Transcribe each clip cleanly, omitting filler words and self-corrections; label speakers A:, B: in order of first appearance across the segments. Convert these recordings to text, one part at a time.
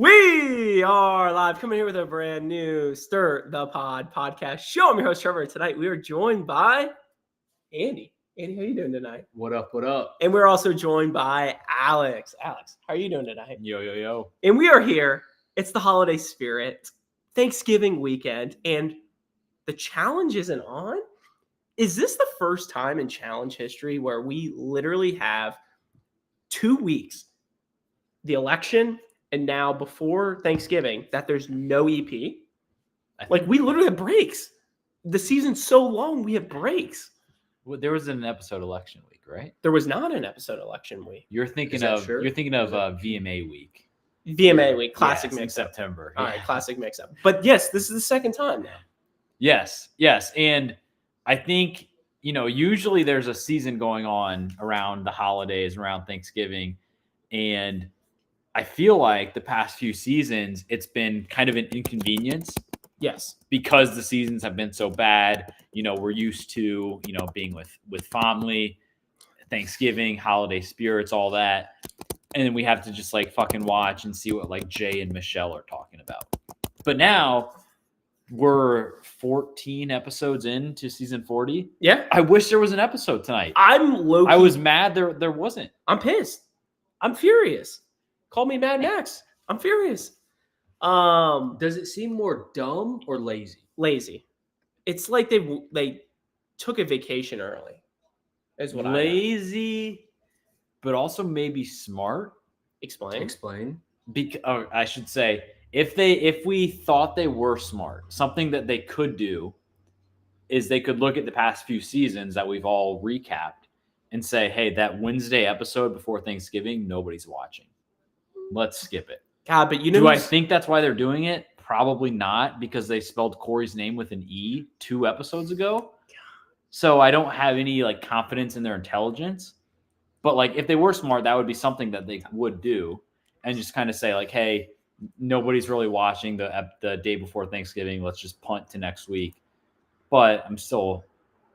A: We are live, coming here with a brand new Stir the Pod podcast show. I'm your host, Trevor. Tonight, we are joined by Andy. Andy, how you doing tonight?
B: What up, what up?
A: And we're also joined by Alex. Alex, how are you doing tonight?
B: Yo, yo, yo.
A: And we are here. It's the holiday spirit, Thanksgiving weekend, and the challenge isn't on. Is this the first time in challenge history where we literally have 2 weeks, the election, and now before Thanksgiving, that there's no EP? Like, we literally have breaks. The season's so long, we have breaks.
B: Well, there was an episode election week, right?
A: There was not an episode election week.
B: You're thinking
A: Is that
B: of
A: true?
B: VMA week.
A: VMA week, classic
B: Yes, in
A: mix-up.
B: September.
A: All
B: yeah.
A: right, classic mix-up. But yes, this is the second time now.
B: Yes. And I think, usually there's a season going on around the holidays, around Thanksgiving. And I feel like the past few seasons, it's been kind of an inconvenience.
A: Yes.
B: Because the seasons have been so bad. We're used to, being with family, Thanksgiving, holiday spirits, all that. And then we have to just fucking watch and see what Jay and Michelle are talking about. But now we're 14 episodes into season 40.
A: Yeah.
B: I wish there was an episode tonight.
A: I'm low-key.
B: I was mad there wasn't.
A: I'm pissed. I'm furious. Call me Mad Max. I'm furious.
C: Does it seem more dumb or lazy?
A: Lazy. It's like they took a vacation early. Is what
B: Lazy, but also maybe smart.
A: Explain.
B: I should say, if we thought they were smart, something that they could do is they could look at the past few seasons that we've all recapped and say, hey, that Wednesday episode before Thanksgiving, nobody's watching. Let's skip it.
A: God, but
B: do I think that's why they're doing it? Probably not, because they spelled Corey's name with an E 2 episodes ago. So I don't have any confidence in their intelligence. But if they were smart, that would be something that they would do, and just kind of say hey, nobody's really watching the day before Thanksgiving. Let's just punt to next week. But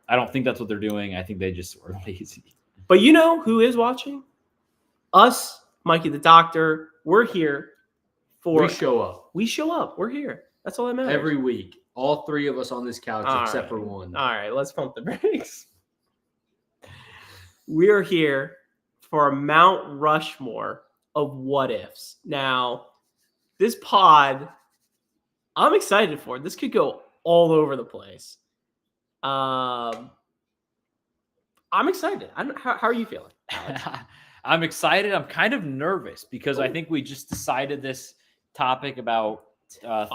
B: I don't think that's what they're doing. I think they just were lazy.
A: But you know who is watching? Us, Mikey the Doctor. We're here.
C: We show up.
A: We show up. We're here. That's all that matters.
C: Every week. All 3 of us on this couch
A: All
C: except
A: right.
C: for one.
A: All right, let's pump the brakes. We're here for a Mount Rushmore of what ifs. Now, this pod, I'm excited for it. This could go all over the place. I'm excited. How are you feeling, Alex?
B: I'm excited. I'm kind of nervous because I think we just decided this topic about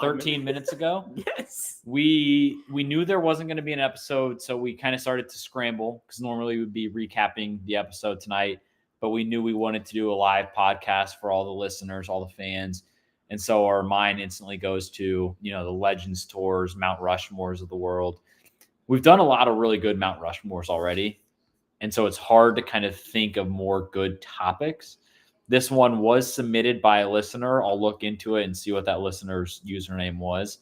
B: 13 minutes ago.
A: Yes.
B: We knew there wasn't going to be an episode, so we kind of started to scramble because normally we'd be recapping the episode tonight, but we knew we wanted to do a live podcast for all the listeners, all the fans. And so our mind instantly goes to, the Legends tours, Mount Rushmores of the world. We've done a lot of really good Mount Rushmores already. And so it's hard to kind of think of more good topics. This one was submitted by a listener. I'll look into it and see what that listener's username was.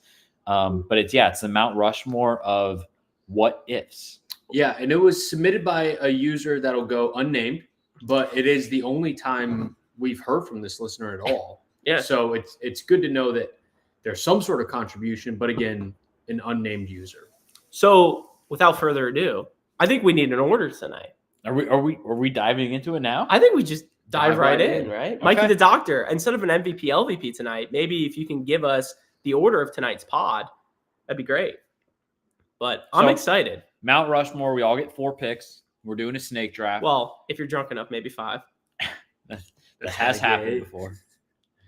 B: But it's the Mount Rushmore of what ifs.
C: Yeah, and it was submitted by a user that'll go unnamed, but it is the only time we've heard from this listener at all.
A: Yeah.
C: So it's good to know that there's some sort of contribution, but again, an unnamed user.
A: So without further ado, I think we need an order tonight.
B: Are we diving into it now?
A: I think we just dive right in, right?
B: Okay.
A: Mikey the Doctor, instead of an MVP, LVP tonight, maybe if you can give us the order of tonight's pod, that'd be great. But I'm excited.
B: Mount Rushmore, we all get 4 picks. We're doing a snake draft.
A: Well, if you're drunk enough, maybe 5.
B: that has happened before.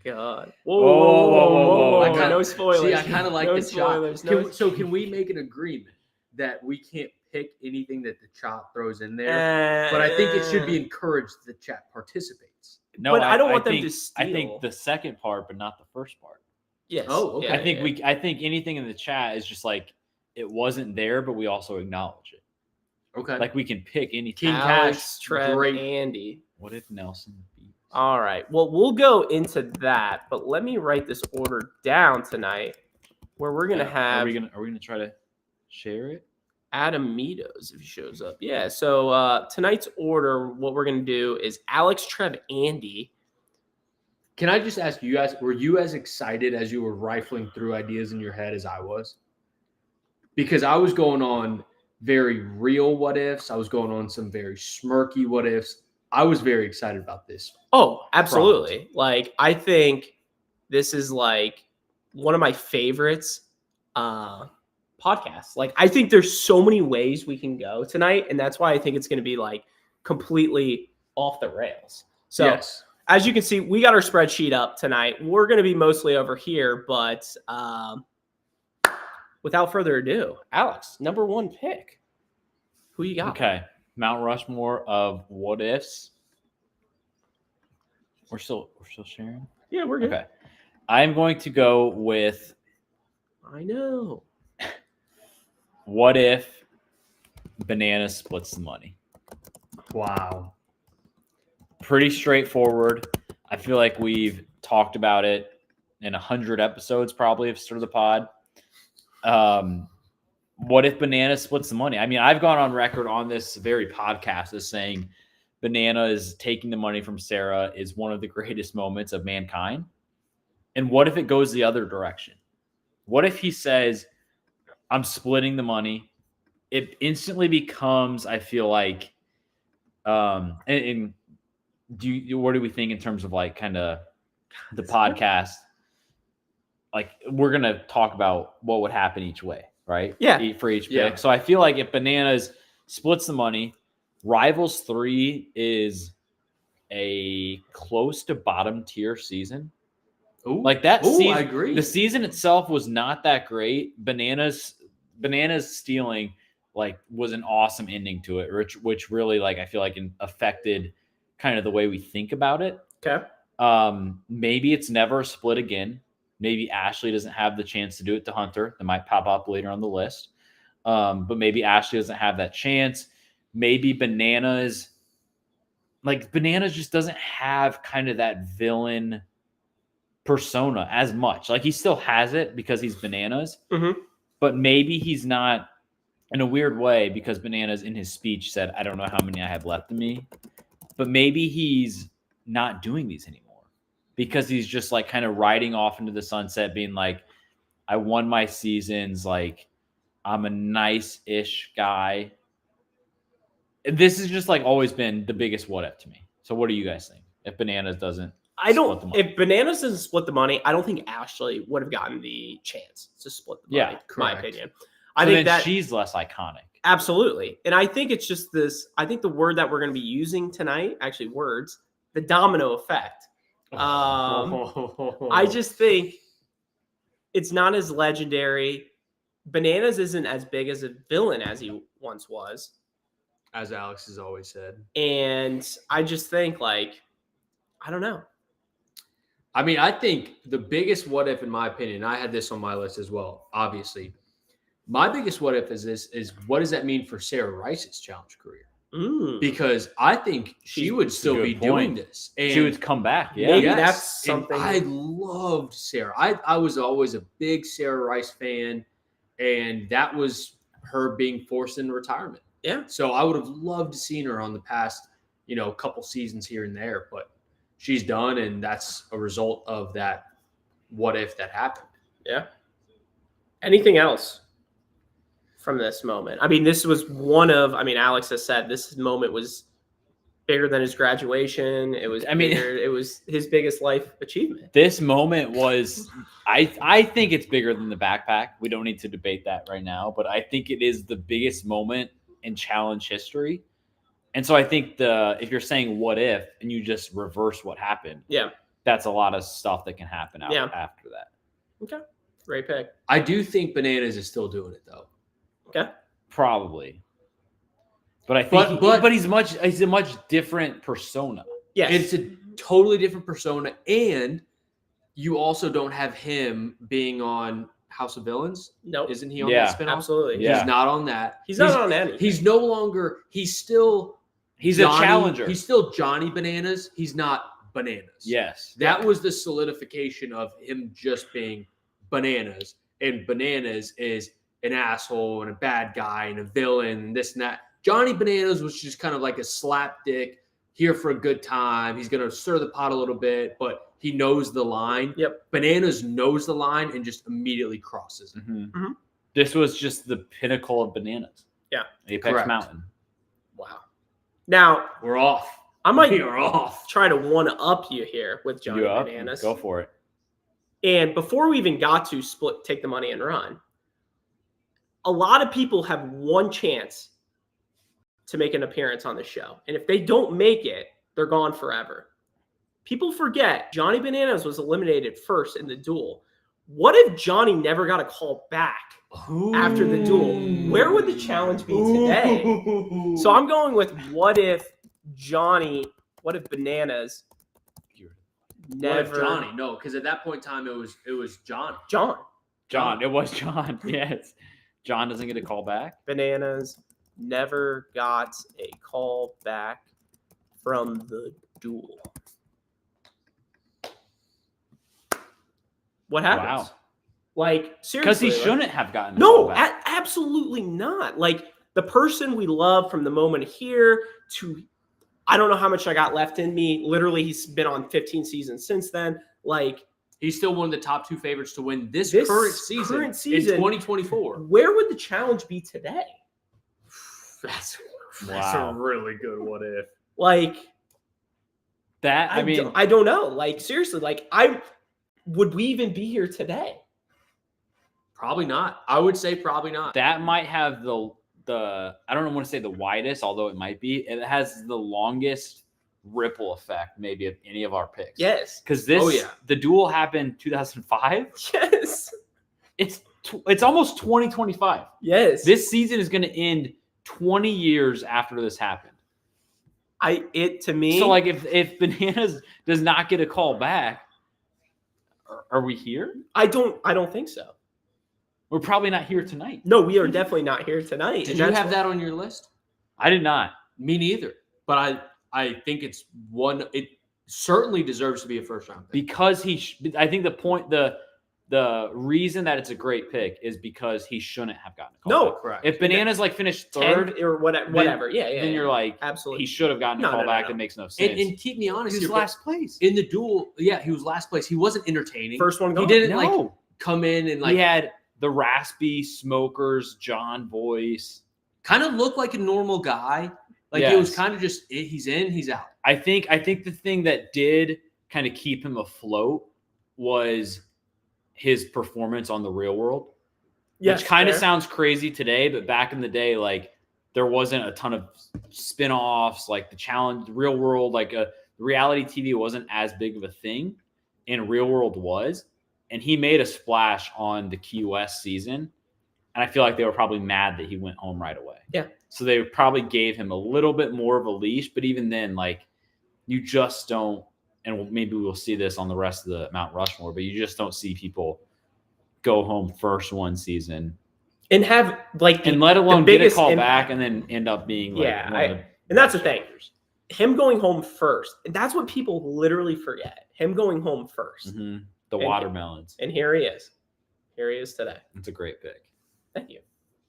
A: God.
B: Whoa.
A: No spoilers.
C: See, I kind of like
A: no
C: the
A: spoilers.
C: chop. So can we make an agreement that we can't pick anything that the chop throws in there? But I think it should be encouraged that the chat participates.
B: No,
A: but I don't want them
B: think,
A: to steal.
B: I think the second part, but not the first part.
A: Yes.
C: Oh, okay.
A: Yeah,
B: I think anything in the chat is just it wasn't there, but we also acknowledge it.
C: Okay.
B: We can pick anything.
C: King
A: Alex,
C: Cash,
A: Trev,
C: great.
A: Andy.
B: What if Nelson beats?
A: All right. Well, we'll go into that, but let me write this order down tonight, where we're gonna have.
B: Are we gonna try to share it?
A: Adam Meadows if he shows up. Yeah. So tonight's order, what we're gonna do is Alex, Trev, Andy,
C: Can I just ask you guys, were you as excited as you were rifling through ideas in your head as I was? Because I was going on very real what ifs. I was going on some very smirky what ifs. I was very excited about this.
A: Oh, absolutely. Like, I think this is like one of my favorites podcasts. Like, I think there's so many ways we can go tonight, and that's why I think it's going to be like completely off the rails. So,
C: Yes.
A: as you can see, we got our spreadsheet up tonight. We're going to be mostly over here, but without further ado, Alex, number one pick. Who you got?
B: Okay. Mount Rushmore of what ifs. We're still sharing?
A: Yeah, we're good.
B: Okay. I'm going to go with
A: I know.
B: what if Banana splits the money.
C: Wow.
B: Pretty straightforward. I feel like we've talked about it in 100 episodes probably of Stir the Pod. What if Banana splits the money? I mean, I've gone on record on this very podcast as saying Banana is taking the money from Sarah is one of the greatest moments of mankind. And what if it goes the other direction? What if he says, I'm splitting the money? It instantly becomes, I feel like, and what do we think in terms of like kind of the podcast? Like, we're going to talk about what would happen each way, right?
A: Yeah.
B: For each pick.
C: Yeah.
B: So I feel like if Bananas splits the money, Rivals 3 is a close to bottom tier season.
C: Ooh.
B: Like that
C: Ooh,
B: season,
C: I agree.
B: the season itself was not that great. Bananas stealing like was an awesome ending to it, which really like I feel like affected kind of the way we think about it.
A: Okay.
B: Maybe it's never split again. Maybe Ashley doesn't have the chance to do it to Hunter. That might pop up later on the list. But maybe Ashley doesn't have that chance. Maybe Bananas just doesn't have kind of that villain persona as much. Like he still has it because he's Bananas, but maybe he's not in a weird way because Bananas in his speech said, I don't know how many I have left in me, but maybe he's not doing these anymore because he's just like kind of riding off into the sunset being like, I won my seasons. Like I'm a nice-ish guy. This has just like always been the biggest what if to me. So what do you guys think if Bananas doesn't?
A: If Bananas doesn't split the money, I don't think Ashley would have gotten the chance to split the money.
B: Yeah,
A: my
C: correct.
A: opinion.
B: So
A: I think
B: then
A: that
B: she's less iconic.
A: absolutely, and I think it's just this. I think the word that we're going to be using tonight, actually, words, the domino effect. I just think it's not as legendary. Bananas isn't as big as a villain as he once was,
C: as Alex has always said.
A: and I just think like, I don't know.
C: I mean, I think the biggest what if, in my opinion, I had this on my list as well, obviously. My biggest what if is what does that mean for Sarah Rice's challenge career? Because I think she would still be doing this. And
B: she would come back. Yeah.
A: Maybe
C: yes,
A: that's something.
C: and I loved Sarah. I was always a big Sarah Rice fan, and that was her being forced into retirement.
A: Yeah.
C: So I would have loved to seen her on the past, couple seasons here and there, but she's done, and that's a result of that what if that happened.
A: Yeah. Anything else from this moment? I mean, this was Alex has said this moment was bigger than his graduation. It was it was his biggest life achievement.
B: This moment was, I think it's bigger than the backpack. We don't need to debate that right now, but I think it is the biggest moment in challenge history. And so I think if you're saying what if and you just reverse what happened, that's a lot of stuff that can happen after that.
A: Okay. Great pick.
C: I do think Bananas is still doing it though.
A: Okay.
B: Probably. But I think he's a much different persona.
A: Yes.
C: It's a totally different persona, and you also don't have him being on House of Villains.
A: No.
C: Isn't he on
B: Yeah,
C: that spinoff?
A: Absolutely.
B: Yeah.
C: He's not on that.
A: He's not on any.
C: He's no longer. He's still.
B: He's
C: Johnny,
B: a challenger.
C: He's still Johnny Bananas. He's not Bananas.
B: Yes.
C: That was the solidification of him just being Bananas, and Bananas is an asshole and a bad guy and a villain and this and that. Johnny Bananas was just kind of like a slapdick, here for a good time. He's going to stir the pot a little bit, but he knows the line.
A: Yep.
C: Bananas knows the line and just immediately crosses it.
B: This was just the pinnacle of Bananas.
A: Yeah.
B: Apex
C: Correct.
B: Mountain.
A: Wow. Now,
C: We're off.
A: I might
C: We are off.
A: try to one-up you here with Johnny Bananas.
B: Go for it.
A: And before we even got to take the money and run, a lot of people have one chance to make an appearance on the show. And if they don't make it, they're gone forever. People forget Johnny Bananas was eliminated first in the duel. What if Johnny never got a call back after the duel? Where would the challenge be today? So I'm going with what if Bananas never...
C: Johnny? No, because at that point in time, it was Johnny.
A: John.
B: It was John. Yes. John doesn't get a call back.
A: Bananas never got a call back from the duel. What happens?
B: Wow.
A: Like, seriously.
B: Because he shouldn't have gotten a call back.
A: Absolutely not. Like, the person we love from the moment here to, I don't know how much I got left in me. Literally, he's been on 15 seasons since then. Like,
C: he's still one of the top 2 favorites to win this current season in 2024.
A: Where would the challenge be today?
C: That's a really good what if.
A: Like,
B: that,
A: I don't know. Like, seriously, like, would we even be here today?
C: Probably not. I would say probably not.
B: That might have the I don't want to say the widest, although it might be. It has the longest ripple effect, maybe, of any of our picks.
A: Yes.
B: Because the duel happened 2005.
A: Yes.
B: It's almost 2025.
A: Yes.
B: This season is going to end 20 years after this happened.
A: To me.
B: So, like, if Bananas does not get a call back, are we here?
A: I don't think so.
B: We're probably not here tonight.
A: No, we are definitely not here tonight.
C: Did you have that on your list?
B: I did not.
C: Me neither. But I think it's one. It certainly deserves to be a first round pick.
B: Because I think the reason that it's a great pick is because he shouldn't have gotten a call back.
C: Correct.
B: If Bananas finished third
A: or whatever,
B: then you're like,
A: absolutely,
B: he should have gotten a call back. That makes no sense.
C: And keep me honest,
B: he was last place
C: in the duel. Yeah, he was last place. He wasn't entertaining.
A: First one gone.
C: He didn't come in and
B: he had the raspy smokers John voice.
C: Kind of looked like a normal guy. Like, it was kind of just, he's in, he's out.
B: I think the thing that did kind of keep him afloat was his performance on The Real World. Yes, which kind of sounds crazy today, but back in the day, like, there wasn't a ton of spin-offs, like the challenge, The Real World, like reality TV wasn't as big of a thing, and Real World was. And he made a splash on the Key West season. And I feel like they were probably mad that he went home right away.
A: Yeah.
B: So they probably gave him a little bit more of a leash. But even then, like, you just don't, and maybe we'll see this on the rest of the Mount Rushmore, but you just don't see people go home first one season.
A: And have, like,
B: and let alone get a call back and then end up being, like,
A: and that's the thing. Him going home first. That's what people literally forget. Him going home first.
B: Mm-hmm. The watermelons.
A: And here he is. Here he is today.
B: It's a great pick.
A: Thank you.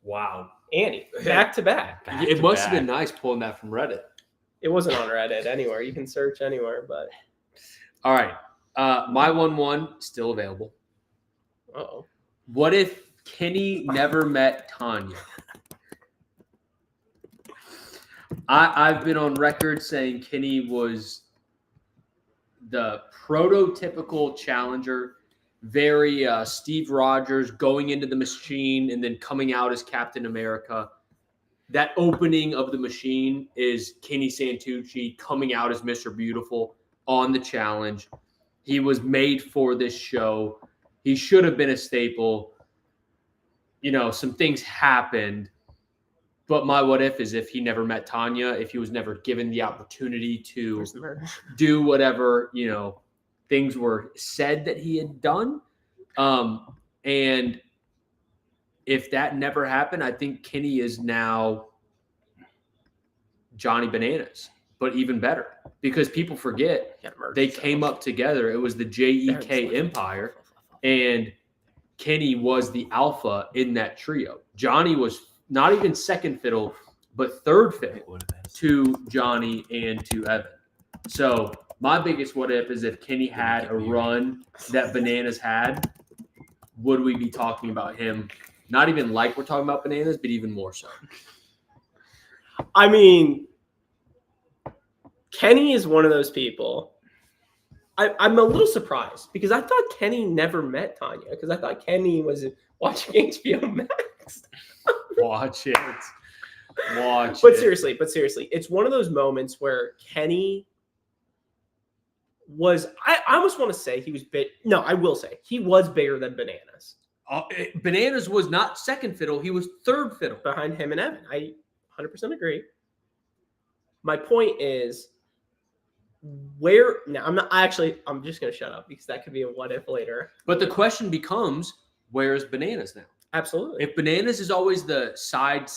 C: Wow.
A: Andy, back to back.
C: It must have been nice pulling that from Reddit.
A: It wasn't on Reddit anywhere. You can search anywhere, but.
C: All right. My 1-1 still available.
A: Uh-oh.
C: What if Kenny never met Tanya? I've been on record saying Kenny was the prototypical challenger, very Steve Rogers, going into the machine and then coming out as Captain America. That opening of the machine is Kenny Santucci coming out as Mr. Beautiful on the challenge. He was made for this show. He should have been a staple. You know, some things happened. But my what if is if he never met Tanya, if he was never given the opportunity to do whatever, you know, things were said that he had done. And if that never happened, I think Kenny is now Johnny Bananas, but even better because people forget they came up together. It was the JEK Empire, and Kenny was the alpha in that trio. Johnny was not even second fiddle, but third fiddle
B: It would have been.
C: to Johnny and to Evan. So my biggest what if is if Kenny had a run that Bananas had, would we be talking about him? Not even like we're talking about Bananas, but even more so.
A: I mean, Kenny is one of those people. I'm a little surprised because I thought Kenny never met Tanya because I thought Kenny was watching HBO Max.
C: Watch it.
A: But seriously, it's one of those moments where Kenny was. I almost want to say he was big. No, I will say he was bigger than Bananas.
C: Bananas was not second fiddle; he was third fiddle
A: Behind him and Evan. I 100% agree. My point is, where now? I'm just going to shut up because that could be a what if later.
C: But the question becomes, where's Bananas now?
A: Absolutely.
C: If Bananas is always the side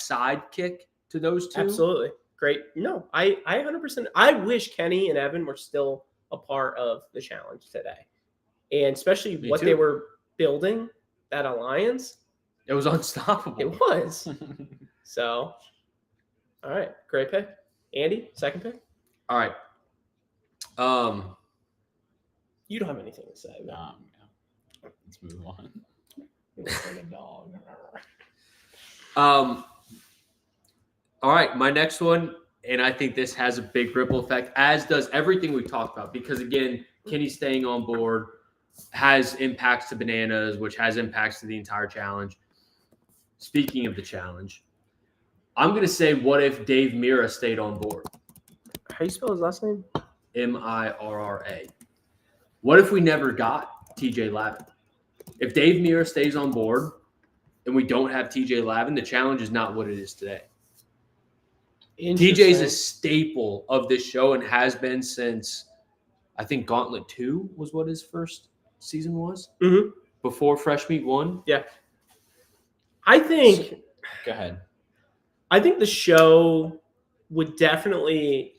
C: kick to those two,
A: Absolutely. Great. No, I 100%. I wish Kenny and Evan were still a part of the challenge today. And especially
C: Me
A: what
C: too.
A: they were building, that alliance,
C: it was unstoppable.
A: it was. So, all right. Great pick. Andy, second pick?
C: All right.
A: You don't have anything to say.
B: Yeah. Let's move on.
A: You look like a dog.
C: All right, my next one, and I think this has a big ripple effect, as does everything we talked about, because again, Kenny staying on board has impacts to Bananas, which has impacts to the entire challenge. Speaking of the challenge, I'm going to say, what if Dave Mira stayed on board?
A: How do you spell his last name?
C: Mirra. What if we never got TJ Lavin? If Dave Mira stays on board and we don't have TJ Lavin, the challenge is not what it is today. TJ is a staple of this show and has been since, I think, Gauntlet 2 was what his first season was.
A: Mm-hmm.
C: Before Fresh Meat 1.
A: Yeah. I think
B: Go ahead.
A: I think the show would definitely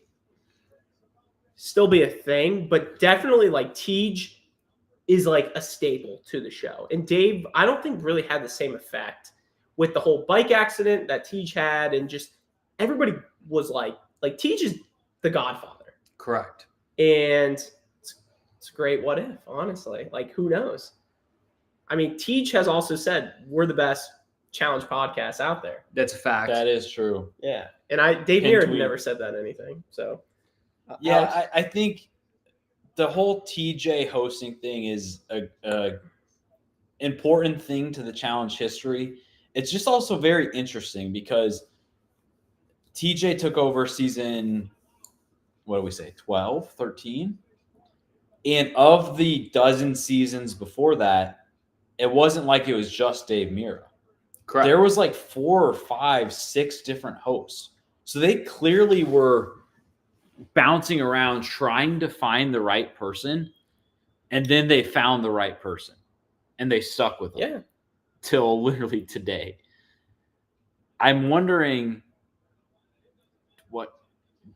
A: still be a thing, but definitely like Tej is like a staple to the show. And Dave, I don't think really had the same effect with the whole bike accident that Tej had, and just everybody was like Tej is the Godfather.
C: Correct.
A: And it's a great what if, honestly. Like, who knows? I mean, Tej has also said we're the best challenge podcast out there.
C: That's a fact.
B: That is true.
A: Yeah. And Dave Mirra never said that anything. So
B: yeah, I think the whole TJ hosting thing is a important thing to the challenge history. It's just also very interesting because TJ took over season, what do we say, 12, 13? And of the dozen seasons before that, it wasn't like it was just Dave Mira.
C: Correct.
B: There was like 4 or 5, 6 different hosts. So they clearly were bouncing around trying to find the right person. And then they found the right person. And they stuck with them.
A: Yeah.
B: Till literally today. I'm wondering,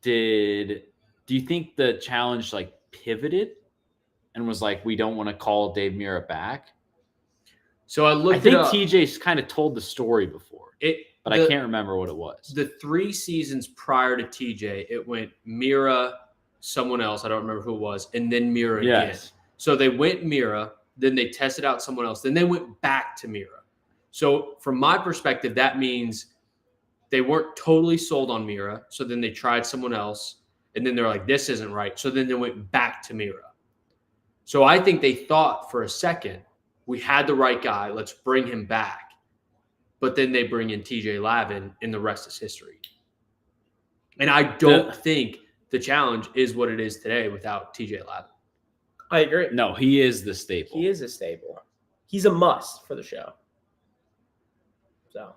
B: do you think the challenge like pivoted and was like, we don't want to call Dave Mira back?
C: So I
B: think TJ's kind of told the story before, but I can't remember what it was.
C: The 3 seasons prior to TJ, it went Mira, someone else, I don't remember who it was, and then Mira again. So they went Mira, then they tested out someone else, then they went back to Mira. So from my perspective, that means they weren't totally sold on Mira, so then they tried someone else, and then they're like, this isn't right. So then they went back to Mira. So I think they thought for a second, we had the right guy, let's bring him back. But then they bring in TJ Lavin, and the rest is history. And I don't think the challenge is what it is today without TJ Lavin.
A: I agree.
B: No, he is the staple.
A: He is a staple. He's a must for the show. So.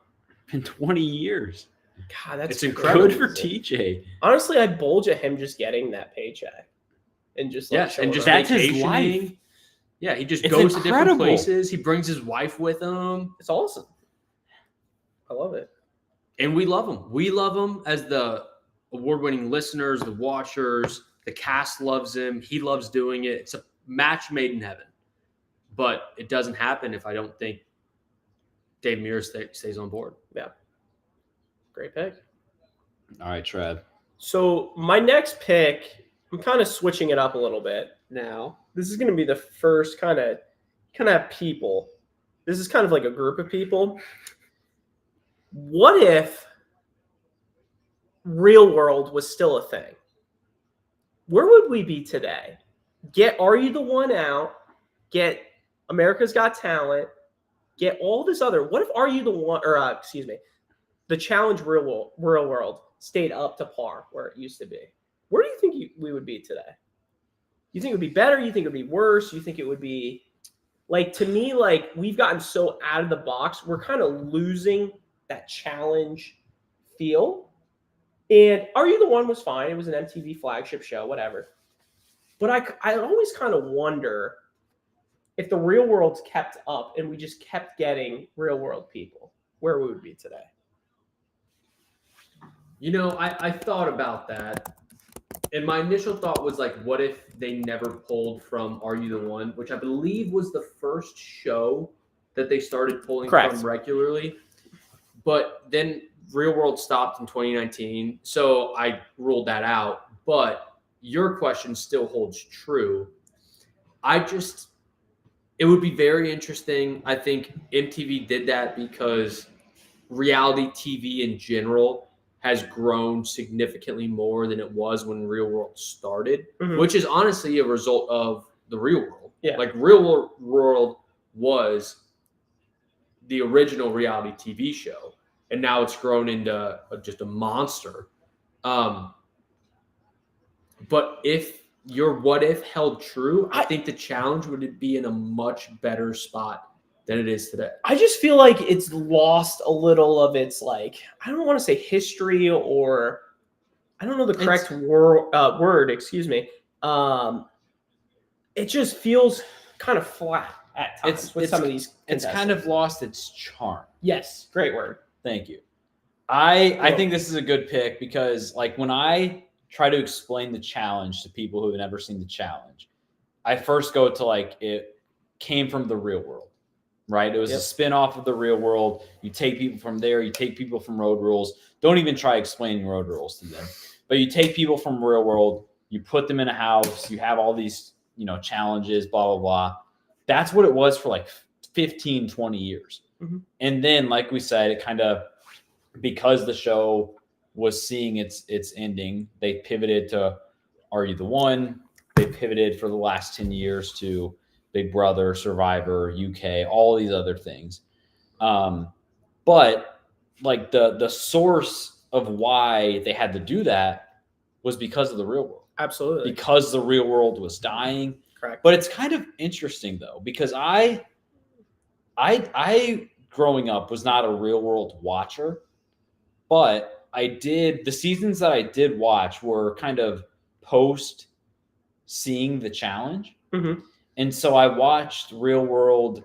B: In 20 years.
A: God, that's
C: incredible.
B: Good for TJ.
A: Honestly, I'd bulge at him just getting that paycheck. And just
C: Yes, and just
B: that's his
C: vacationing.
B: life.
C: Yeah, he just
B: It's
C: goes to different
B: incredible.
C: places. He brings his wife with him.
A: It's awesome. I love it.
C: And we love him. We love him as the award-winning listeners, the watchers. The cast loves him. He loves doing it. It's a match made in heaven. But it doesn't happen if I don't think Dave Mira stays on board.
A: Yeah. Great pick.
B: All right, Trev.
A: So my next pick, I'm kind of switching it up a little bit now. This is going to be the first kind of people. This is kind of like a group of people. What if Real World was still a thing? Where would we be today? Get Are You the One out? Get America's Got Talent. Get all this other. What if Are You the One? Or excuse me, the Challenge Real World stayed up to par where it used to be. Where do you think we would be today? You think it would be better? You think it would be worse? You think it would be like, to me, like, we've gotten so out of the box, we're kind of losing that challenge feel. And Are You the One was fine. It was an MTV flagship show, whatever. But I always kind of wonder if the Real World's kept up and we just kept getting Real World people, where we would be today.
C: You know, I thought about that. And my initial thought was like, what if they never pulled from Are You the One, which I believe was the first show that they started pulling
A: Correct.
C: from regularly. But then Real World stopped in 2019, so I ruled that out. But your question still holds true. It would be very interesting. I think MTV did that because reality TV in general has grown significantly more than it was when Real World started, which is honestly a result of the Real World.
A: Yeah.
C: Like, Real World was the original reality TV show, and now it's grown into just a monster. But if your what if held true, I think the challenge would be in a much better spot than it is today.
A: I just feel like it's lost a little of its, like, I don't want to say history, or I don't know the correct word, excuse me. It just feels kind of flat at times with some of these
B: It's kind of lost its charm.
A: Yes, great word.
B: Thank you. I think this is a good pick because, like, when I try to explain the challenge to people who have never seen the challenge, I first go to, like, it came from the Real World, right? It was a spin-off of the Real World. You take people from there, you take people from Road Rules. Don't even try explaining Road Rules to them. But you take people from Real World, you put them in a house, you have all these, you know, challenges, blah, blah, blah. That's what it was for like 15, 20 years. Mm-hmm. And then, like we said, it kind of, because the show was seeing its ending, they pivoted to Are You the One? They pivoted for the last 10 years to Big Brother, Survivor, UK, all these other things. But like the source of why they had to do that was because of the Real World.
A: Absolutely.
B: Because the Real World was dying.
A: Correct.
B: But it's kind of interesting though, because I growing up was not a Real World watcher, but the seasons that I did watch were kind of post seeing the challenge. Mm-hmm. And so I watched Real World,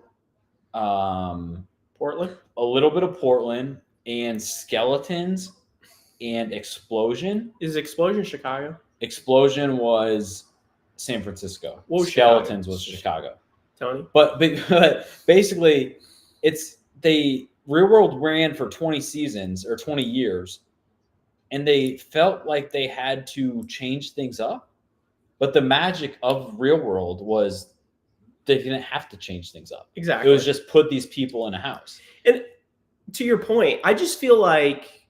A: Portland,
B: a little bit of Portland, and Skeletons, and Explosion.
A: Is Explosion Chicago?
B: Explosion was San Francisco. Skeletons Chicago? Was Chicago.
A: Tony.
B: But basically, Real World ran for 20 seasons or 20 years, and they felt like they had to change things up. But the magic of Real World was they didn't have to change things up.
A: Exactly.
B: It was just put these people in a house.
A: And to your point, I just feel like,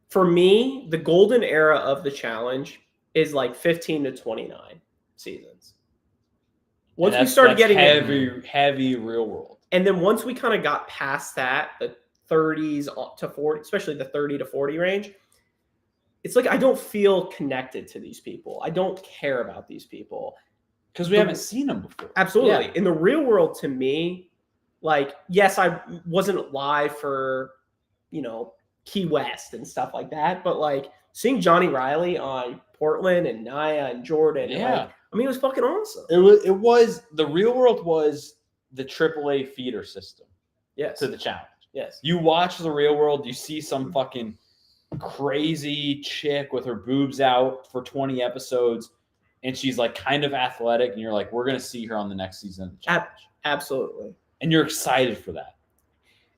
A: for me, the golden era of the challenge is like 15 to 29 seasons. Once we started getting
B: heavy Real World.
A: And then once we kind of got past that, the 30s to 40, especially the 30 to 40 range, it's like I don't feel connected to these people. I don't care about these people.
B: Because we haven't seen them before.
A: Absolutely. Yeah. In the Real World, to me, like, yes, I wasn't live for, you know, Key West and stuff like that, but like seeing Johnny Riley on Portland and Naya and Jordan,
B: yeah,
A: I mean, it was fucking awesome.
B: It was the Real World was the AAA feeder system.
A: Yes.
B: To the challenge.
A: Yes.
B: You watch the Real World, you see some fucking crazy chick with her boobs out for 20 episodes, and she's like kind of athletic, and you're like, we're gonna see her on the next season of the challenge.
A: Absolutely.
B: And you're excited for that.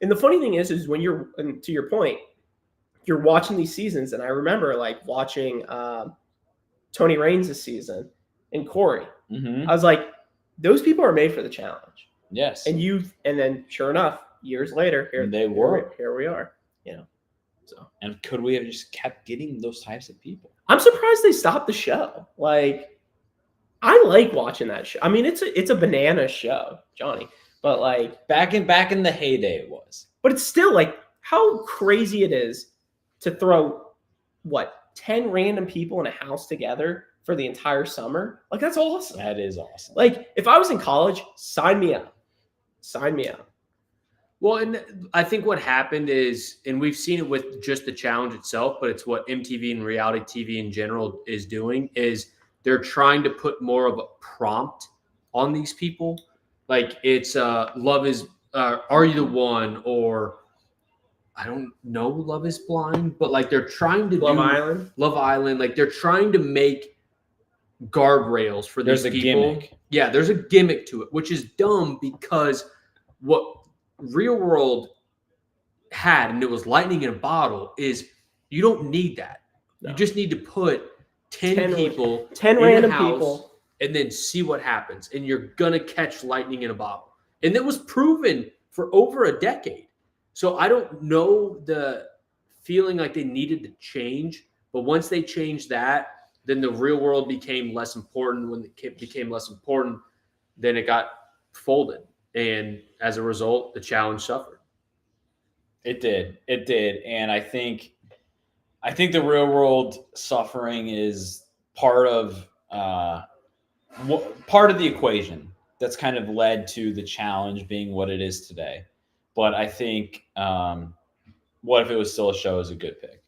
A: And the funny thing is when and to your point, you're watching these seasons, and I remember like watching Tony Raines' season and Corey.
B: Mm-hmm.
A: I was like, those people are made for the challenge.
B: Yes.
A: And then sure enough, years later, here we are. You know. So,
B: and could we have just kept getting those types of people?
A: I'm surprised they stopped the show. Like, I like watching that show. I mean, it's a banana show, Johnny. But like
B: back in the heyday, it was.
A: But it's still like how crazy it is to throw 10 random people in a house together for the entire summer. Like, that's awesome.
B: That is awesome.
A: Like, if I was in college, sign me up. Sign me up.
C: Well, and I think what happened is, and we've seen it with just the challenge itself, but it's what MTV and reality TV in general is doing, is they're trying to put more of a prompt on these people. Like, it's love is, are you the one? Or I don't know, Love is Blind, but like they're trying to
A: Love
C: Island. Like, they're trying to make guardrails for these people.
B: Gimmick.
C: Yeah, there's a gimmick to it, which is dumb because what Real World had, and it was lightning in a bottle, is you don't need that. No. You just need to put 10 people,
A: 10 random people,
C: and then see what happens. And you're going to catch lightning in a bottle. And that was proven for over a decade. So I don't know the feeling like they needed to change. But once they changed that, then the Real World became less important. When it became less important, then it got folded. And as a result, the challenge suffered.
B: It did. And I think the Real World suffering is part of the equation that's kind of led to the challenge being what it is today. But I think What If It Was Still a Show is a good pick.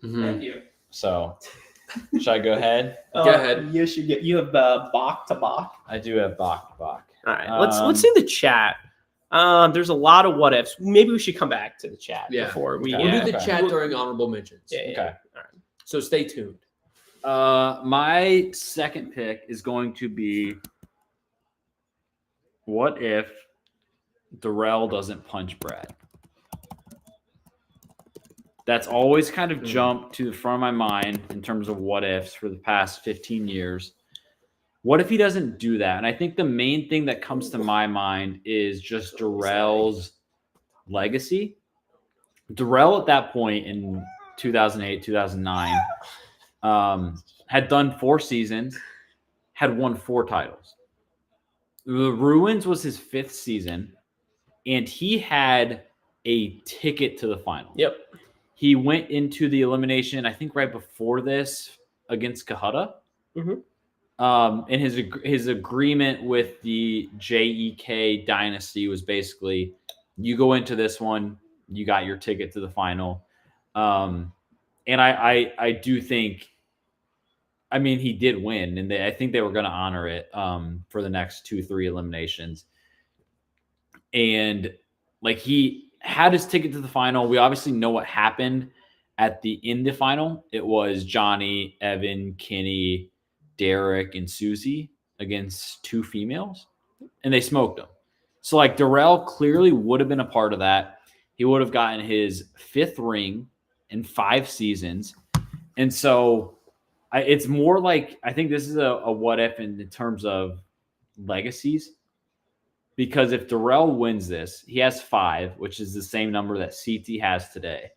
C: Mm-hmm.
A: Thank you.
B: So should I go ahead?
C: Go ahead.
A: You have Bach to Bach.
B: I do have Bach to Bach.
A: All right, let's see the chat. There's a lot of what ifs. Maybe we should come back to the chat before we.
C: We'll do the chat during honorable mentions.
A: Yeah.
B: Okay.
A: All right.
C: So stay tuned.
B: My second pick is going to be, what if Darrell doesn't punch Brad? That's always kind of jumped to the front of my mind in terms of what ifs for the past 15 years. What if he doesn't do that? And I think the main thing that comes to my mind is just Darrell's legacy. Darrell at that point in 2008, 2009 had done 4 seasons, had won 4 titles. The Ruins was his 5th season, and he had a ticket to the final.
A: Yep.
B: He went into the elimination, I think, right before this against Kahutta.
A: Mm-hmm.
B: And his agreement with the JEK dynasty was basically, you go into this one, you got your ticket to the final. And I do think, I mean, he did win, and I think they were going to honor it for the next 2-3 eliminations. And like, he had his ticket to the final. We obviously know what happened in the final. It was Johnny, Evan, Kenny, Derek, and Susie against 2 females, and they smoked them. So like, Darrell clearly would have been a part of that. He would have gotten his 5th ring in 5 seasons. And so it's more like, I think this is a what if in terms of legacies, because if Darrell wins this, he has 5, which is the same number that CT has today,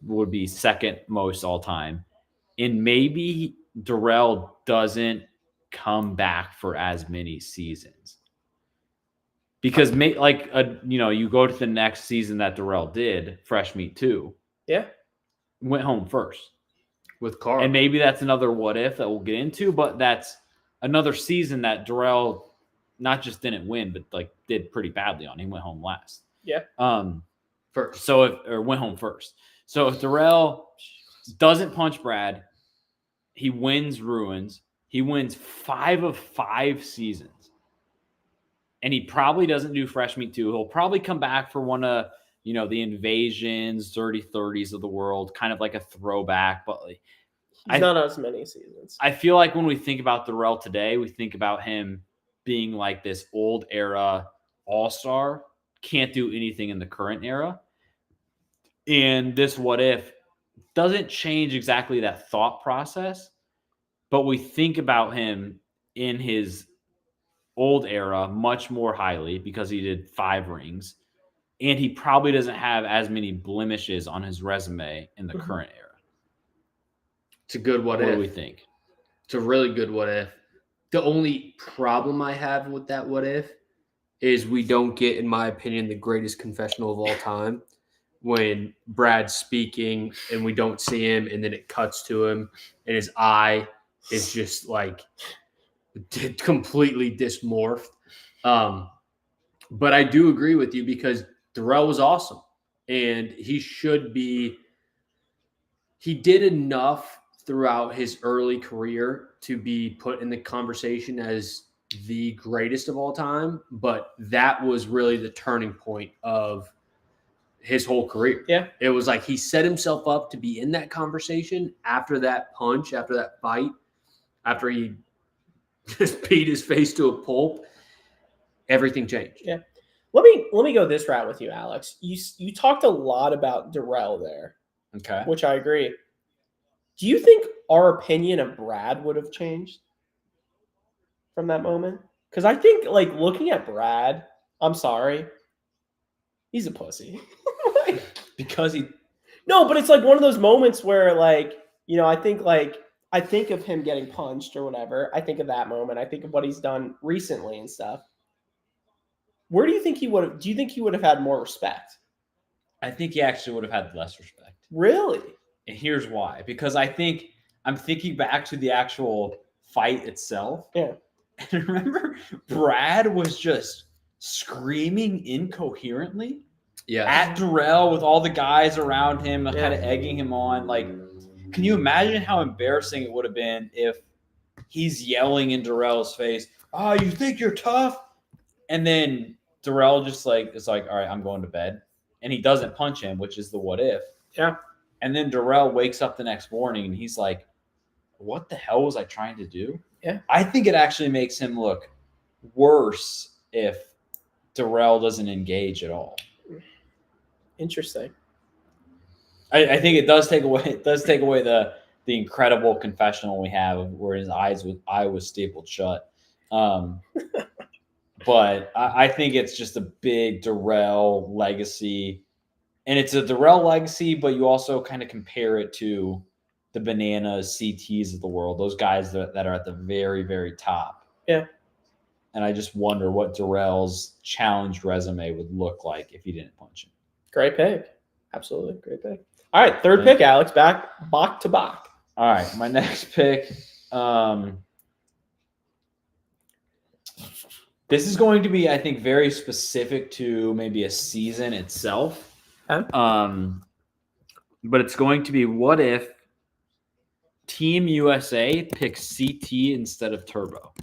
B: would be 2nd most all time. And maybe Darrell doesn't come back for as many seasons, because you go to the next season that Darrell did, Fresh Meat 2.
A: Yeah.
B: Went home first
C: with Carl.
B: And maybe that's another what if that we'll get into, but that's another season that Darrell not just didn't win, but like did pretty badly on. He went home last.
A: Yeah.
B: First. Went home first. So if Darrell doesn't punch Brad, he wins Ruins. He wins 5 of 5 seasons. And he probably doesn't do Fresh Meat 2. He'll probably come back for one of, the Invasions, Dirty 30s of the world, kind of like a throwback. But
A: he's not as many seasons.
B: I feel like when we think about Darrell today, we think about him being like this old era all-star, can't do anything in the current era. And this what if doesn't change exactly that thought process, but we think about him in his old era much more highly because he did 5 rings, and he probably doesn't have as many blemishes on his resume in the current era.
C: It's a good what if.
B: What do we think?
C: It's a really good what if. The only problem I have with that what if is we don't get, in my opinion, the greatest confessional of all time when Brad's speaking and we don't see him and then it cuts to him and his eye is just like completely dysmorphed. But I do agree with you because Darrell was awesome and he did enough throughout his early career to be put in the conversation as the greatest of all time, but that was really the turning point of his whole career.
A: Yeah.
C: It was like he set himself up to be in that conversation after that punch, after that fight, after he just beat his face to a pulp. Everything changed.
A: Yeah. Let me go this route with you, Alex. You talked a lot about Darrell there.
B: Okay.
A: Which I agree. Do you think our opinion of Brad would have changed from that moment? Because I think, like, looking at Brad, I'm sorry, he's a pussy.
B: Because he...
A: No, but it's like one of those moments where, like, I think of him getting punched or whatever. I think of that moment. I think of what he's done recently and stuff. Where do you think he would have? Do you think he would have had more respect?
B: I think he actually would have had less respect.
A: Really?
B: And here's why. Because I'm thinking back to the actual fight itself.
A: Yeah.
B: And remember, Brad was just screaming incoherently at Darrell with all the guys around him, kind of egging him on. Like, can you imagine how embarrassing it would have been if he's yelling in Darrell's face, "Oh, you think you're tough?" And then Darrell just is like, "All right, I'm going to bed." And he doesn't punch him, which is the what if.
A: Yeah.
B: And then Darrell wakes up the next morning and he's like, what the hell was I trying to do?
A: Yeah.
B: I think it actually makes him look worse if Darrell doesn't engage at all.
A: Interesting.
B: I think it does take away the incredible confessional we have where his eye was stapled shut. But I think it's just a big Darrell legacy. And it's a Darrell legacy, but you also kind of compare it to the Bananas, CTs of the world, those guys that are at the very, very top.
A: Yeah.
B: And I just wonder what Darrell's challenged resume would look like if he didn't punch him.
A: Great pick. Absolutely. Great pick. All right. Third pick, Alex. Back to back.
B: All right. My next pick. This is going to be, I think, very specific to maybe a season itself.
A: Okay.
B: But it's going to be what if Team USA picks CT instead of Turbo?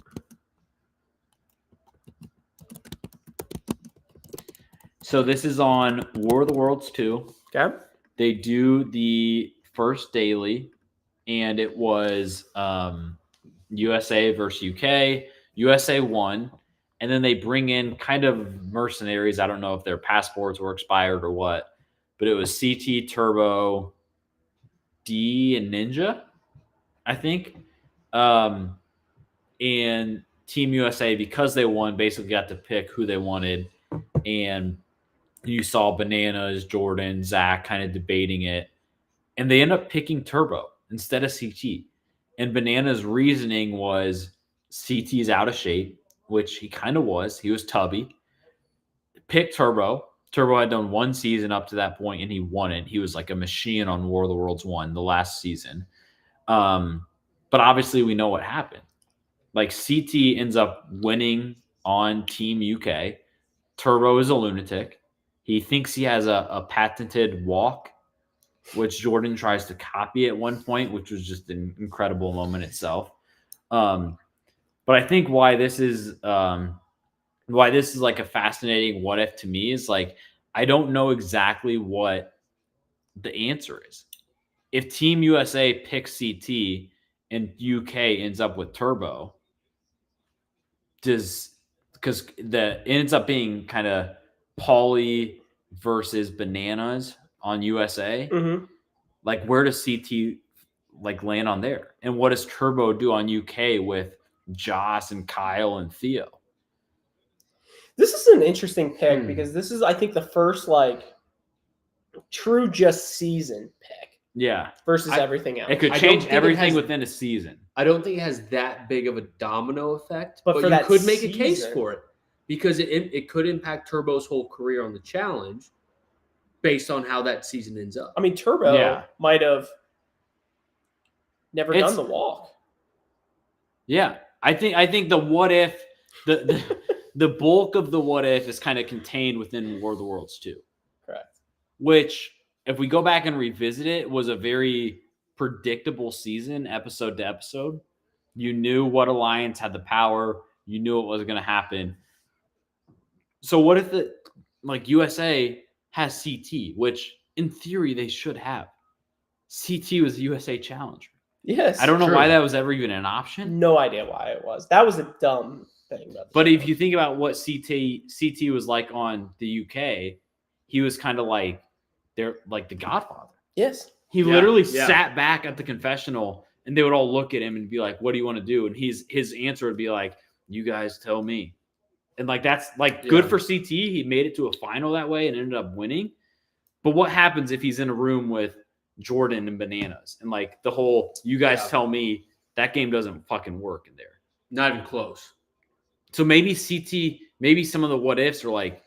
B: So this is on War of the Worlds 2.
A: Okay.
B: They do the first daily, and it was USA versus UK. USA won. And then they bring in kind of mercenaries. I don't know if their passports were expired or what, but it was CT, Turbo, D, and Ninja, I think. And Team USA, because they won, basically got to pick who they wanted. And you saw Bananas, Jordan, Zach kind of debating it. And they end up picking Turbo instead of CT. And Bananas' reasoning was CT's out of shape, which he kind of was. He was tubby. Picked Turbo. Turbo had done one season up to that point, and he won it. He was like a machine on War of the Worlds 1, the last season. But obviously, we know what happened. Like, CT ends up winning on Team UK. Turbo is a lunatic. He thinks he has a patented walk, which Jordan tries to copy at one point, which was just an incredible moment itself. But I think why this is like a fascinating what if to me is like, I don't know exactly what the answer is. If Team USA picks CT and UK ends up with Turbo, because it ends up being kind of Pauly versus Bananas on USA.
A: Mm-hmm.
B: like where does CT like land on there? And what does Turbo do on UK with Joss and Kyle and Theo?
A: This is an interesting pick because this is, I think, the first like true just season pick.
B: Yeah.
A: Versus everything else.
B: It could change everything within a season.
C: I don't think it has that big of a domino effect,
A: but
C: you could make a case for it because it could impact Turbo's whole career on the challenge based on how that season ends up.
A: I mean, Turbo might have never done the walk.
B: Yeah. I think the what if the bulk of the what if is kind of contained within War of the Worlds 2.
A: Correct.
B: Which, if we go back and revisit it, was a very predictable season, episode to episode. You knew what alliance had the power. You knew what was going to happen. So what if USA has CT, which in theory they should have. CT was the USA Challenger.
A: Yes.
B: I don't know why that was ever even an option.
A: No idea why it was. That was a dumb thing.
B: But if you think about what CT was like on the UK, he was kind of like they're like the Godfather.
A: Yes.
B: He literally sat back at the confessional and they would all look at him and be like, what do you want to do? And his answer would be like, you guys tell me. And like, that's like good for CT. He made it to a final that way and ended up winning. But what happens if he's in a room with Jordan and Bananas and like the whole, you guys tell me, that game doesn't fucking work in there.
C: Not even close.
B: So maybe maybe some of the what ifs are like,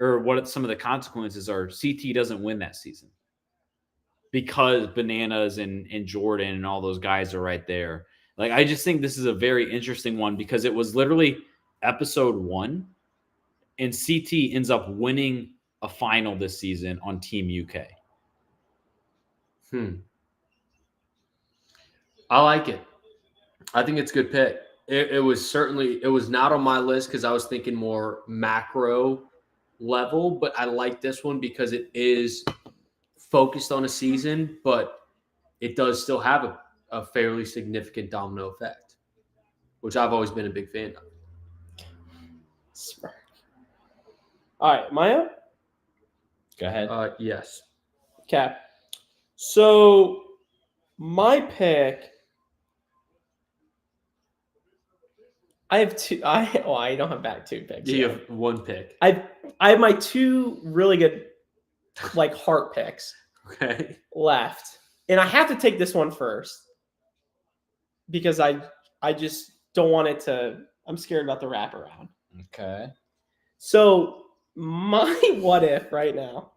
B: or what some of the consequences are, CT doesn't win that season because Bananas and Jordan and all those guys are right there. Like, I just think this is a very interesting one because it was literally episode 1 and CT ends up winning a final this season on Team UK.
C: I like it. I think it's a good pick. It was not on my list because I was thinking more macro level, but I like this one because it is focused on a season, but it does still have a fairly significant domino effect, which I've always been a big fan of.
A: Smart. All right, Maya?
B: Go ahead.
C: Yes.
A: Okay. So my pick, I have two. I don't have back two picks.
C: You have one pick.
A: I have my two really good, like, heart picks.
C: Okay.
A: Left, and I have to take this one first because I just don't want it to. I'm scared about the wraparound.
B: Okay.
A: So my what if right now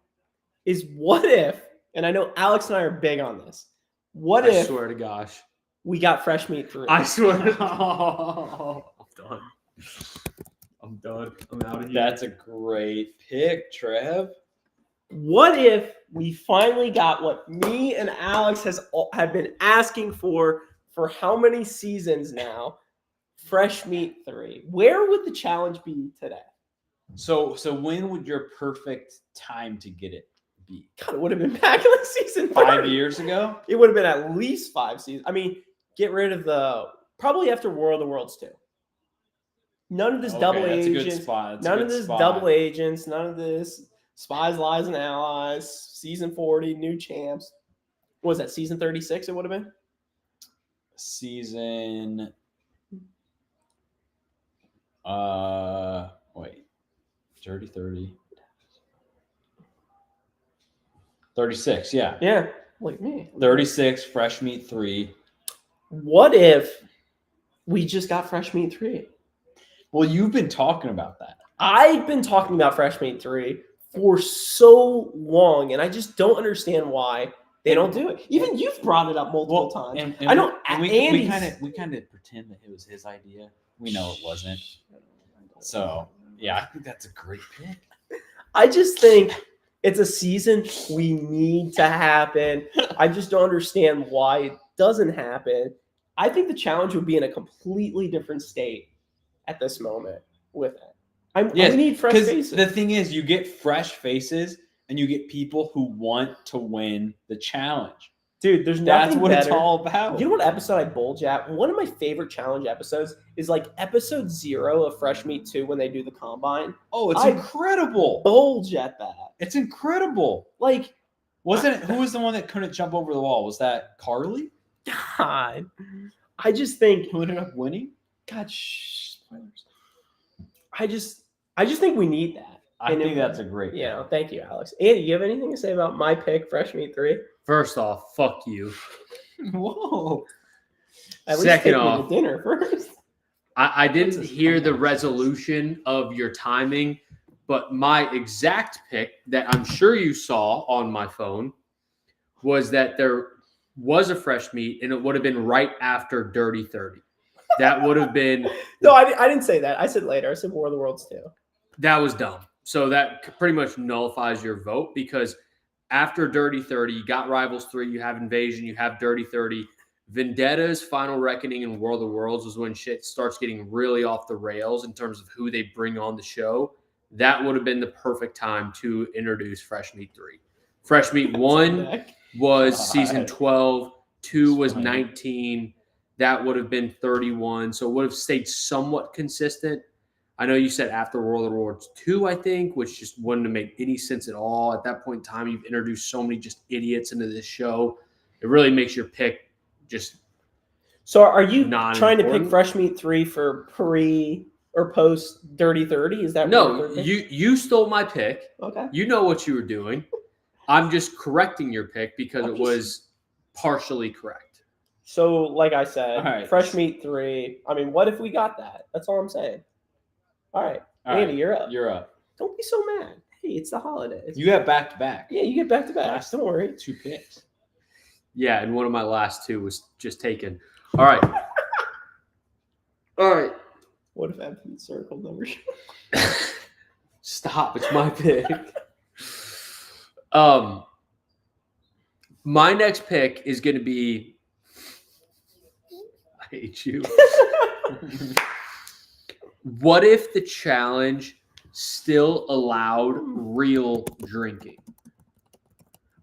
A: is what if, and I know Alex and I are big on this. What if?
C: I swear to gosh.
A: We got Fresh Meat 3.
C: I swear. I'm done. I'm out of here.
B: That's a great pick, Trev.
A: What if we finally got what me and Alex have been asking for how many seasons now? Fresh Meat 3. Where would the challenge be today?
B: So when would your perfect time to get it be?
A: God, it would have been back in like season
B: 5 years ago?
A: It would have been at least 5 seasons. I mean, get rid of probably after War of the Worlds 2. None of this double agents.
B: That's a good spot.
A: None of this double agents. None of this spies, lies, and allies. Season 40, new champs. What was that, season 36 it would have been?
B: Season... wait. 30. 36, yeah.
A: Yeah, like me.
B: 36, Fresh Meat 3.
A: What if we just got Fresh Meat 3?
B: Well, you've been talking about that.
A: I've been talking about Fresh Meat 3 for so long, and I just don't understand why they don't do it. Even you've brought it up multiple times.
B: And
A: I don't.
B: we kind of pretend that it was his idea. We know it wasn't. So yeah, I think that's a great pick.
A: I just think it's a season we need to happen. I just don't understand why it doesn't happen. I think the challenge would be in a completely different state at this moment with it. We need fresh faces.
B: The thing is, you get fresh faces and you get people who want to win the challenge.
A: Dude, there's nothing
B: That's what
A: better.
B: it's all about.
A: You know what episode I bulge at? One of my favorite challenge episodes is like episode 0 of Fresh Meat 2 when they do the combine.
B: Oh, it's incredible.
A: Bulge at that.
B: It's incredible.
A: Like,
B: Who was the one that couldn't jump over the wall? Was that Carly?
A: God, I just think
B: Who ended up winning?
A: God, spoilers. I just think we need that.
B: I think that's a great pick.
A: Yeah, thank you, Alex. Andy, you have anything to say about my pick, Fresh Meat 3?
C: First off, fuck you.
B: Whoa.
A: At least
C: Second
A: take me
C: off,
A: to dinner first.
C: I didn't
B: That's a
C: hear the
B: fun
C: resolution of your timing, but my exact pick that I'm sure you saw on my phone was that there was a Fresh Meat, and it would have been right after Dirty 30. That would have been
A: No, I didn't say that. I said later. I said War of the Worlds 2.
C: that was dumb. So that pretty much nullifies your vote because after Dirty 30, you got Rivals 3, you have Invasion, you have Dirty 30. Vendetta's Final Reckoning and World of Worlds was when shit starts getting really off the rails in terms of who they bring on the show. That would have been the perfect time to introduce Fresh Meat 3. Fresh Meat 1 was season 12, 2 was 19. That would have been 31. So it would have stayed somewhat consistent. I know you said after World of Worlds 2, I think, which just wouldn't have made any sense at all. At that point in time, you've introduced so many just idiots into this show. It really makes your pick just
A: So are you
C: not
A: trying to pick
C: important.
A: Fresh Meat 3 for pre or post Dirty 30? Is that what
C: No,
A: you're thinking?
C: you stole my pick.
A: Okay.
C: You know what you were doing. I'm just correcting your pick because
A: I'm
C: it
A: just-
C: was partially correct.
A: So, like I said,
B: All right.
A: Fresh Meat 3. I mean, what if we got that? That's all I'm saying. All right.
B: All
A: Andy,
B: right,
A: you're up.
B: You're up.
A: Don't be so mad. Hey, it's the holidays.
B: You have back to back.
A: Yeah, you get back to back. Don't worry.
B: 2 picks.
C: Yeah, and one of my last 2 was just taken. All right. All right.
A: What if Empty Circle never shows?
C: Stop. It's my pick. My next pick is going to be I hate you. What if the challenge still allowed real drinking?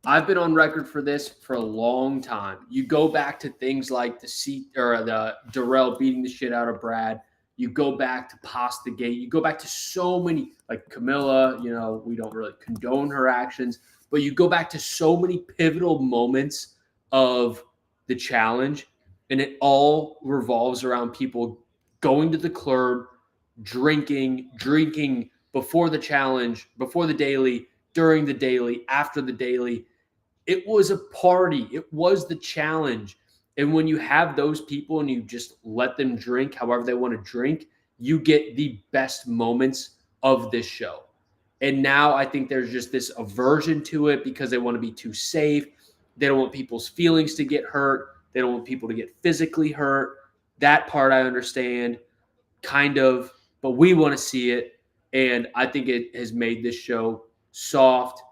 C: I've been on record for this for a long time. You go back to things like the Darrell beating the shit out of Brad. You go back to Pasta Gate. You go back to so many, like Camilla, we don't really condone her actions, but you go back to so many pivotal moments of the challenge, and it all revolves around people going to the club, drinking before the challenge, before the daily, during the daily, after the daily. It was a party. It was the challenge. And when you have those people and you just let them drink however they want to drink, you get the best moments of this show. And now I think there's just this aversion to it because they want to be too safe. They don't want people's feelings to get hurt. They don't want people to get physically hurt. That part I understand, kind of, but we want to see it. And I think it has made this show soft.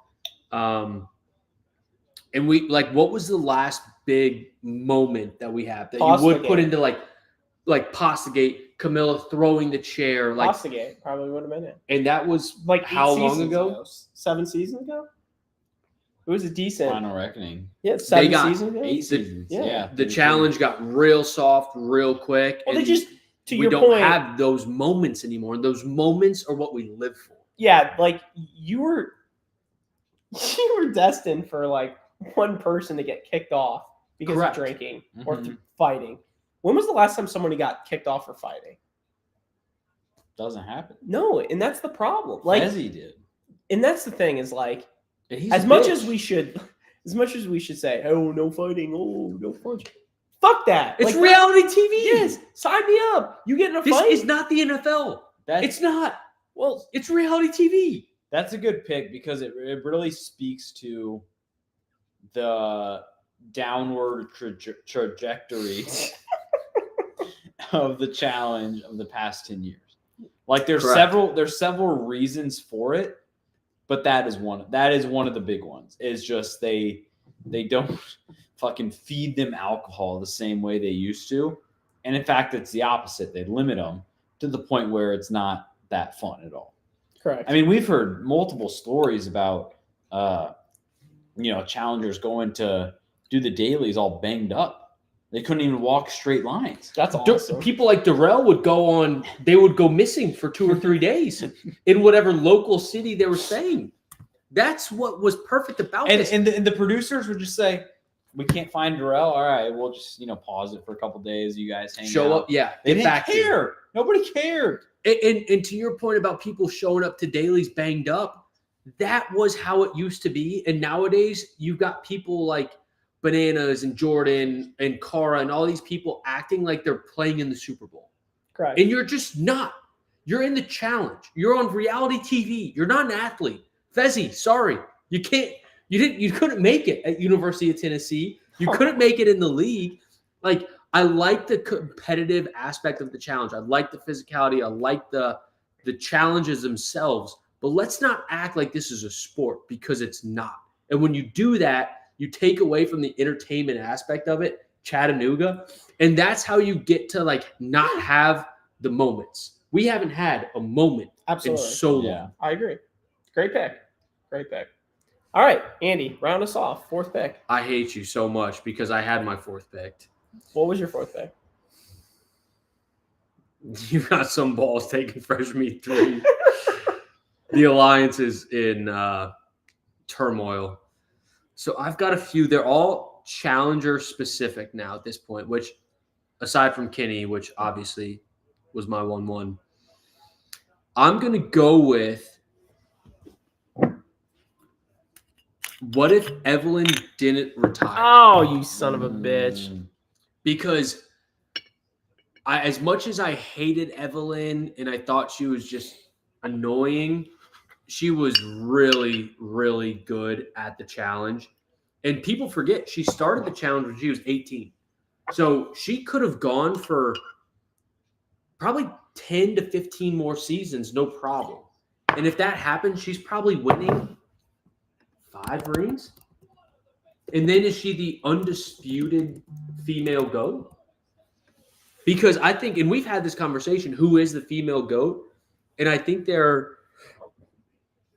C: And what was the last big moment that we have that you would put into like Pastagate, Camilla throwing the chair, like
A: Pastagate probably would have been it.
C: And that was
A: Like
C: how long ago?
A: 7 seasons ago. It was a decent.
B: Final Reckoning.
A: Yeah, 7
C: got
A: seasons ago.
B: 8 seasons.
A: Yeah.
B: Yeah.
C: The challenge got real soft, real quick.
A: Well,
C: and
A: they just to
C: we
A: your
C: don't
A: point.
C: have those moments anymore. And those moments are what we live for.
A: Yeah, like you were destined for like one person to get kicked off because
C: Correct.
A: of drinking or
B: Mhm.
A: fighting. When was the last time somebody got kicked off for fighting?
B: Doesn't happen.
A: No, and that's the problem. Like,
B: Ezzy did.
A: and that's the thing is like,
C: And he's
A: as
C: a
A: much
C: bitch.
A: as we should say, oh, no fighting, oh, no punch. Fuck that.
C: It's
A: Like,
C: reality TV.
A: Yes, sign me up. You get in a
C: This
A: fight.
C: is not the NFL. It's not.
A: Well,
C: It's reality TV.
B: That's a good pick because it really speaks to the downward trajectory of the challenge of the past 10 years. Like there's
C: Correct.
B: several reasons for it, but that is one of the big ones. Is just they don't fucking feed them alcohol the same way they used to. And in fact, it's the opposite. They limit them to the point where it's not that fun at all.
A: correct.
B: I mean, we've heard multiple stories about, challengers going to do the dailies all banged up. They couldn't even walk straight lines.
A: That's awesome.
C: People like Darrell would go missing for 2 or 3 days in whatever local city they were staying. That's what was perfect about
B: And
C: this.
B: and the producers would just say, "We can't find Darrell. All right, we'll just pause it for a couple days. You guys hang
C: Show
B: out."
C: up, yeah.
B: They
C: Get
B: didn't
C: back to you.
B: care. Nobody cared.
C: And to your point about people showing up to dailies banged up, that was how it used to be. And nowadays, you've got people like Bananas and Jordan and Cara and all these people acting like they're playing in the Super Bowl.
A: Correct.
C: And you're just not. You're in the challenge. You're on reality TV. You're not an athlete. Fezzi, sorry. You couldn't make it at University of Tennessee. You couldn't make it in the league. Like, I like the competitive aspect of the challenge. I like the physicality. I like the challenges themselves. But let's not act like this is a sport, because it's not. And when you do that, you take away from the entertainment aspect of it, Chattanooga. And that's how you get to not have the moments. We haven't had a moment in so long.
B: Yeah.
A: I agree. Great pick. All right, Andy, round us off. 4th pick.
C: I hate you so much because I had my 4th picked.
A: What was your 4th pick?
C: You got some balls taking Fresh Meat 3. The alliance is in turmoil. So I've got a few. They're all challenger specific now at this point, which aside from Kenny, which obviously was my 1-1. I'm going to go with, what if Evelyn didn't retire?
A: Oh, you son of a bitch.
C: Because as much as I hated Evelyn and I thought she was just annoying, she was really, really good at the challenge. And people forget, she started the challenge when she was 18. So she could have gone for probably 10 to 15 more seasons, no problem. And if that happens, she's probably winning 5 rings. And then is she the undisputed female GOAT? Because I think, and we've had this conversation, who is the female GOAT? And I think there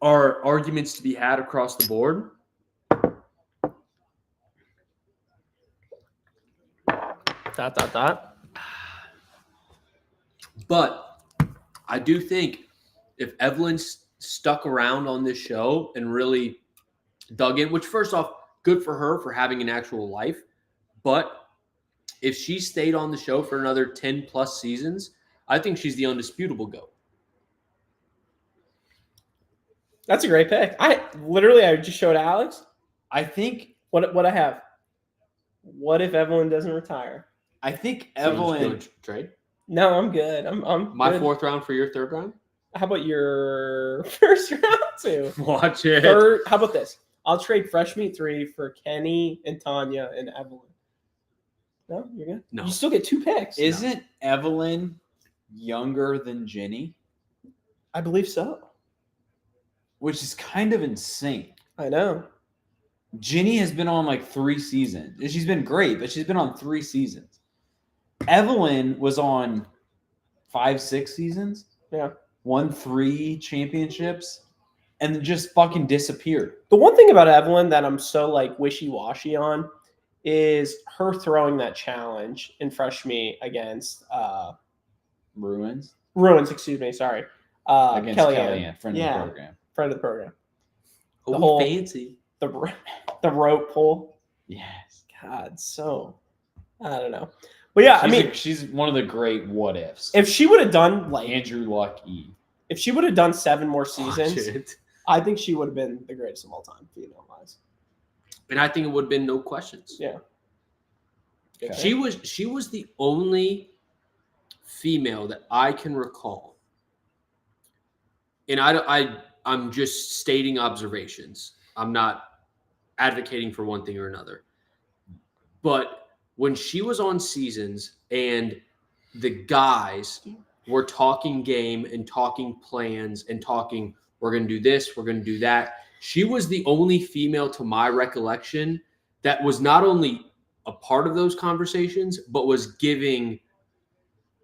C: are arguments to be had across the board. But I do think if Evelyn's stuck around on this show and really dug in, which first off, good for her for having an actual life. But if she stayed on the show for another 10 plus seasons, I think she's the undisputable GOAT.
A: That's a great pick. I just showed Alex.
B: I think
A: What I have. What if Evelyn doesn't retire?
B: I think
C: So
B: Evelyn.
C: just go trade.
A: No, I'm good. I'm
C: My
A: good.
C: 4th round for your 3rd round?
A: How about your 1st round too?
C: Watch it.
A: Third. How about this? I'll trade Fresh Meat 3 for Kenny and Tanya and Evelyn. No, you're good.
C: No.
A: You still get 2 picks.
B: Isn't Evelyn younger than Jenny?
A: I believe so.
B: Which is kind of insane.
A: I know.
B: Jenny has been on like 3 seasons. She's been great, but she's been on 3 seasons. Evelyn was on 5-6 seasons.
A: Yeah.
B: Won 3 championships and then just fucking disappeared.
A: The one thing about Evelyn that I'm so wishy-washy on is her throwing that challenge in Fresh Meat against
B: Ruins.
A: Excuse me, sorry.
B: Against
A: Kellyanne.
B: friend of the program.
A: Friend of the program.
C: Oh,
A: The whole-
C: fancy.
A: The rope pull.
B: Yes.
A: God, so I don't know. But yeah,
B: She's one of the great what ifs.
A: if she would have done
B: Andrew Luck E.
A: if she would have done 7 more
C: Watch
A: seasons,
C: it.
A: I think she would have been the greatest of all time, female-wise.
C: And I think it would have been no questions.
A: Yeah.
B: Okay.
C: She was the only female that I can recall. And I'm just stating observations. I'm not advocating for one thing or another. But when she was on seasons and the guys were talking game and talking plans and talking, we're going to do this, we're going to do that. She was the only female, to my recollection, that was not only a part of those conversations, but was giving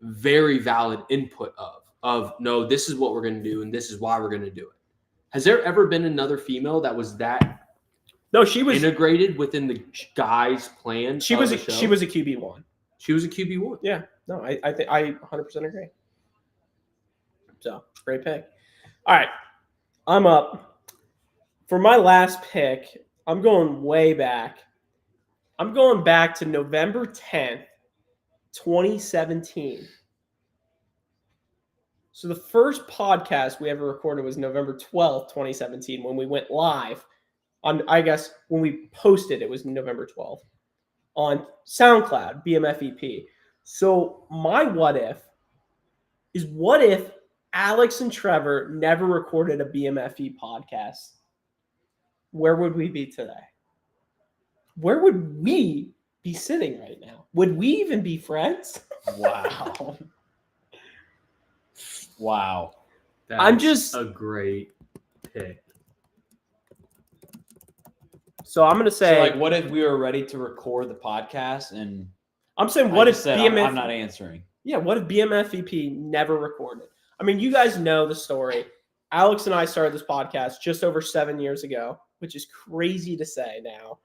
C: very valid input of no, this is what we're going to do and this is why we're going to do it. Has there ever been another female that was that
A: No, she was
C: integrated within the guys' plan?
A: she was a QB1.
C: She was a QB1.
A: Yeah. No, I think I 100% agree. So, great pick. All right. I'm up. For my last pick, I'm going way back. I'm going back to November 10th, 2017. So the first podcast we ever recorded was November 12th, 2017, when we went live on, I guess, when we posted, it was November 12th on SoundCloud, BMFEP. So my what if is what if Alex and Trevor never recorded a BMFE podcast? Where would we be today? Where would we be sitting right now? Would we even be friends?
B: Wow. Wow.
A: I'm just
C: a great pick.
A: So I'm going to say,
B: So, like, what if we were ready to record the podcast and
A: I'm saying, what if BMF?
B: I'm not answering.
A: Yeah, what if BMFEP never recorded? I mean, you guys know the story. Alex and I started this podcast just over 7 years ago, which is crazy to say now.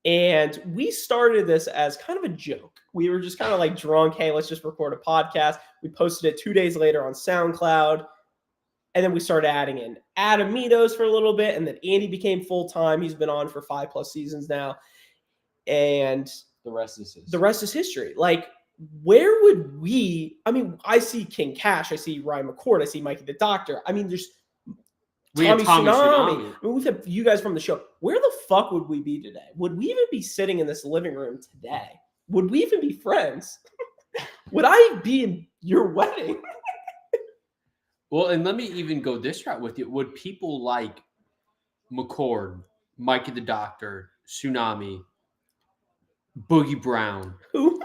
A: And we started this as kind of a joke. We were just kind of like drunk. Hey, let's just record a podcast. We posted it 2 days later on SoundCloud. And then we started adding in Adamitos for a little bit. And then Andy became full-time. He's been on for 5+ seasons now. And
B: the rest is history.
A: The rest is history. Like, where would we? I mean, I see King Cash. I see Ryan McCord. I see Mikey the Doctor. I mean, there's Tommy Tsunami. I mean, we've had you guys from the show. Where the fuck would we be today? Would we even be sitting in this living room today? Would we even be friends? Would I be in your wedding?
C: Well, and let me even go this route with you. Would people like McCord, Mikey the Doctor, Tsunami, Boogie Brown,
A: Who?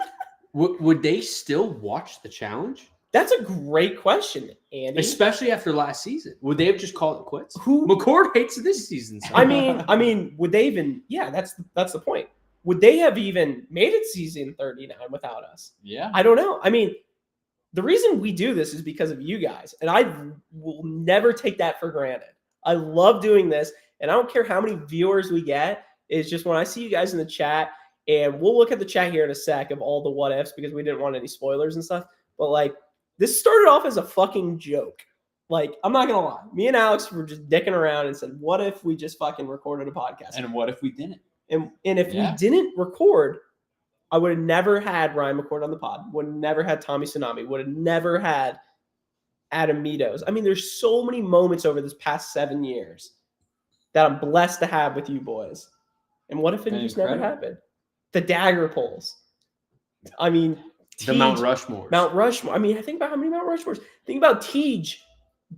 C: Would they still watch the challenge?
A: That's a great question, Andy.
C: Especially after last season. Would they have just called it quits?
A: Who?
C: McCord hates this season. So.
A: I mean, would they even? Yeah, that's the point. Would they have even made it season 39 without us?
B: Yeah.
A: I don't know. I mean, the reason we do this is because of you guys, and I will never take that for granted. I love doing this, and I don't care how many viewers we get. It's just when I see you guys in the chat, and we'll look at the chat here in a sec of all the what ifs because we didn't want any spoilers and stuff. But like, this started off as a fucking joke. Like, I'm not gonna lie. Me and Alex were just dicking around and said, what if we just fucking recorded a podcast?
B: And what if we didn't?
A: And if we didn't record, I would have never had Ryan McCord on the pod. Would have never had Tommy Tsunami. Would have never had Adamitos. I mean, there's so many moments over this past 7 years that I'm blessed to have with you boys. And what if it just never happened? The dagger pulls. I mean,
C: the Mount Rushmore.
A: Mount Rushmore. I mean, think about how many Mount Rushmores. Think about Tej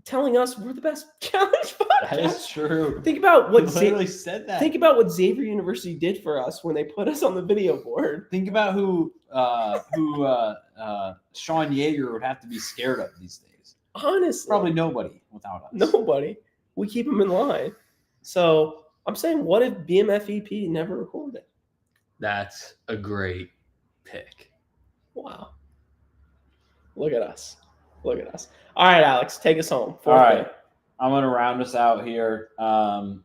A: telling us we're the best challenge podcast.
B: That is true.
A: Think about what
B: literally said that.
A: Think about what Xavier University did for us when they put us on the video board.
B: Think about who Sean Yeager would have to be scared of these days.
A: Honestly,
B: probably nobody without us.
A: Nobody. We keep them in line. So I'm saying, what if BMFEP never recorded?
C: That's a great pick.
A: Wow. Look at us. Look at us. All right, Alex, take us home.
B: All right. I'm going to round us out here. A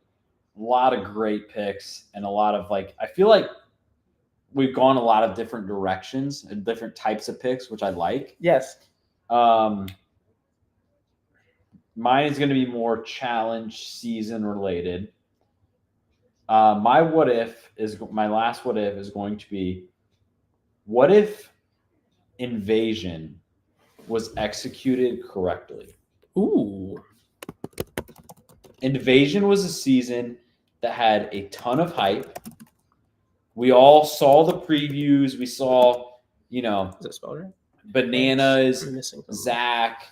B: lot of great picks and a lot of I feel like we've gone a lot of different directions and different types of picks, which I like.
A: Yes.
B: Mine is going to be more challenge season related. My last what if is going to be, what if Invasion was executed correctly?
A: Ooh.
B: Invasion was a season that had a ton of hype. We all saw the previews. We saw,
A: Is that spelled right?
B: Bananas, Zach,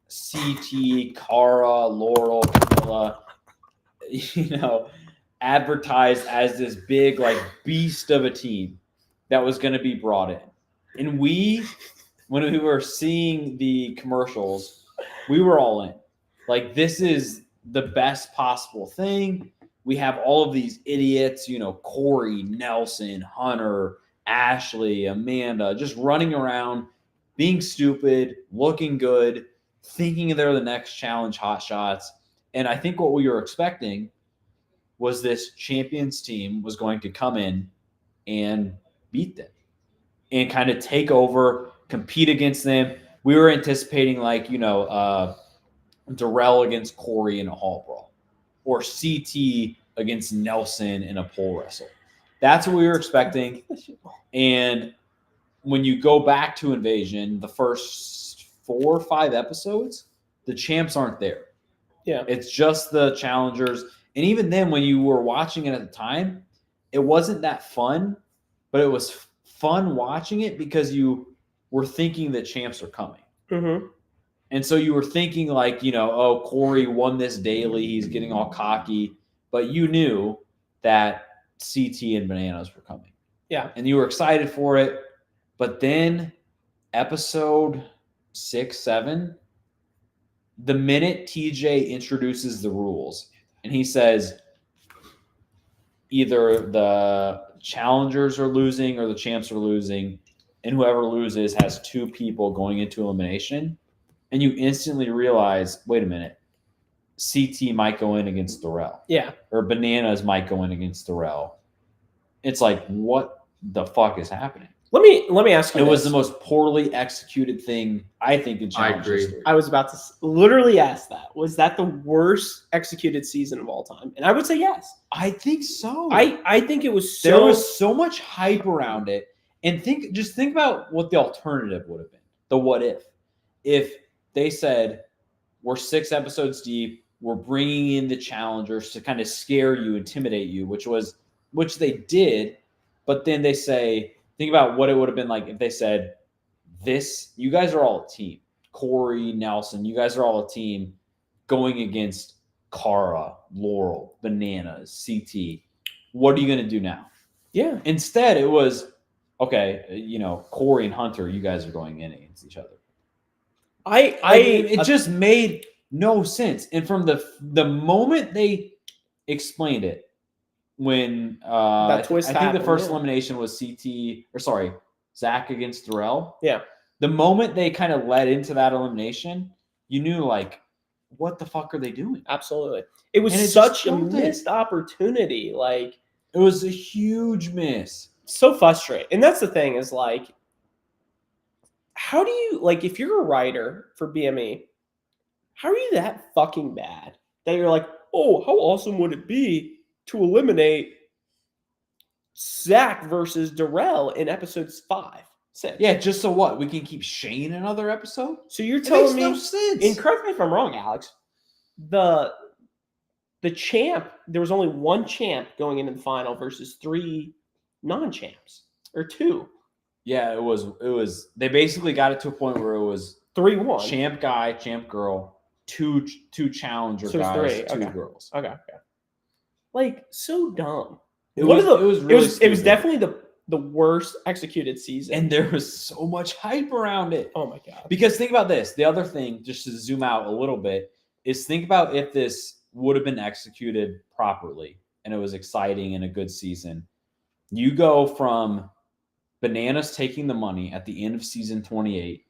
B: CT, Kara, Laurel, Camilla, advertised as this big beast of a team that was going to be brought in. And when we were seeing the commercials, we were all in. This is the best possible thing. We have all of these idiots, Corey, Nelson, Hunter, Ashley, Amanda, just running around, being stupid, looking good, thinking they're the next challenge hotshots. And I think what we were expecting was this champions team was going to come in and beat them and kind of take over, compete against them. We were anticipating Darrell against Corey in a hall brawl. or CT against Nelson in a pole wrestle. That's what we were expecting. And when you go back to Invasion, the first 4 or 5 episodes, the champs aren't there.
A: Yeah.
B: It's just the challengers. And even then, when you were watching it at the time, it wasn't that fun, but it was fun watching it because you were thinking the champs are coming.
A: Mm-hmm.
B: And so you were thinking like, oh, Corey won this daily. He's getting all cocky. But you knew that CT and Bananas were coming.
A: Yeah.
B: And you were excited for it. But then episode 6, 7, the minute TJ introduces the rules and he says either the challengers are losing or the champs are losing, and whoever loses has 2 people going into elimination, and you instantly realize, wait a minute, CT might go in against Darrell.
A: Yeah.
B: Or Bananas might go in against Darrell. It's like, what the fuck is happening?
A: Let me ask you.
B: It was the most poorly executed thing, I think, in challenge
C: agree.
B: history.
A: I was about to literally ask that. Was that the worst executed season of all time? And I would say yes.
B: I think so.
A: I think it was so.
B: There was so much hype around it. And think about what the alternative would have been. The what if. If they said, we're 6 episodes deep, we're bringing in the challengers to kind of scare you, intimidate you, which they did. But then they say, think about what it would have been like if they said, you guys are all a team. Corey, Nelson, you guys are all a team going against Cara, Laurel, Bananas, CT. What are you going to do now?
A: Yeah.
B: Instead, it was, okay, Corey and Hunter, you guys are going in against each other. It just made no sense. And from the moment they explained it, when
A: that twist
B: I think
A: happened,
B: the first elimination was Zach against Darrell.
A: Yeah.
B: The moment they kind of led into that elimination, you knew like, what the fuck are they doing?
A: Absolutely. It was
B: it
A: such a missed opportunity. Like,
B: it was a huge miss.
A: So frustrating. And that's the thing is like, how do you, like, if you're a writer for BME, how are you that fucking bad that you're like, oh, how awesome would it be to eliminate Zach versus Darrell in episodes 5, 6?
B: Yeah, just so what? We can keep Shane another episode?
A: So you're telling me,
B: no sense.
A: And correct me if I'm wrong, Alex, the champ, there was only 1 champ going into the final versus 3 non-champs, or 2.
B: Yeah, it was they basically got it to a point where it was
A: 3-1.
B: Champ guy, champ girl, two challenger guys, 2 girls.
A: Okay. Like, so dumb.
B: It was
A: definitely the worst executed season.
B: And there was so much hype around it.
A: Oh my God.
B: Because think about this. The other thing, just to zoom out a little bit, is think about if this would have been executed properly and it was exciting and a good season. You go from Bananas taking the money at the end of season 28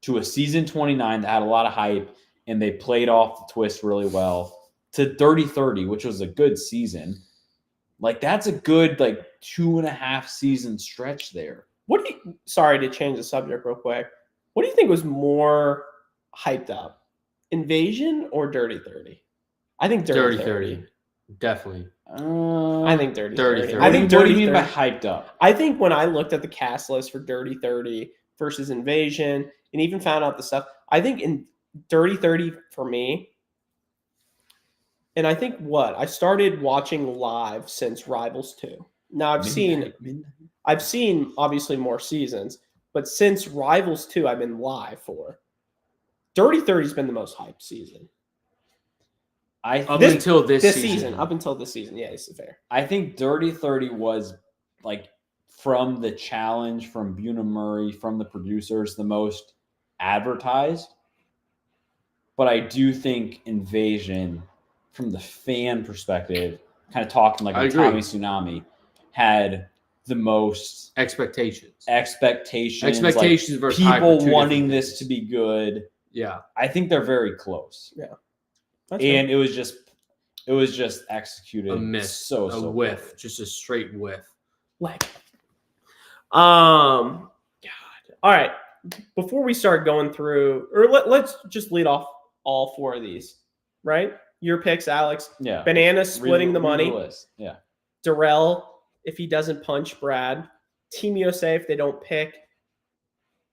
B: to a season 29 that had a lot of hype and they played off the twist really well, to Dirty 30, which was a good season. Like, that's a good, 2.5 season stretch there.
A: Sorry to change the subject real quick. What do you think was more hyped up? Invasion or Dirty 30? I think Dirty 30.
C: Definitely.
A: I think Dirty 30.
C: I think
B: What do you mean by hyped up?
A: I think when I looked at the cast list for Dirty 30 versus Invasion and even found out the stuff, I think in Dirty 30 for me, and I think I started watching live since Rivals 2. Now I've seen obviously more seasons, but since Rivals 2 I've been live for. Dirty 30's been the most hyped season.
C: Up until this
A: season. Up until this season. Yeah, this is fair.
B: I think Dirty 30 was, from the challenge, from Buna Murray, from the producers, the most advertised. But I do think Invasion, from the fan perspective, kind of talking like a Tommy Tsunami, had the most
C: expectations
B: versus people wanting this to be good.
C: Yeah,
B: I think they're very close.
A: Yeah,
B: and it was just executed
C: a miss,
B: so
C: whiff,
B: poorly.
C: Just a straight whiff.
A: God. All right. Before we start going through, or let's just lead off all 4 of these, right? Your picks, Alex.
B: Yeah.
A: Bananas splitting the money.
B: List. Yeah.
A: Darrell, if he doesn't punch Brad. Team USA, if they don't pick.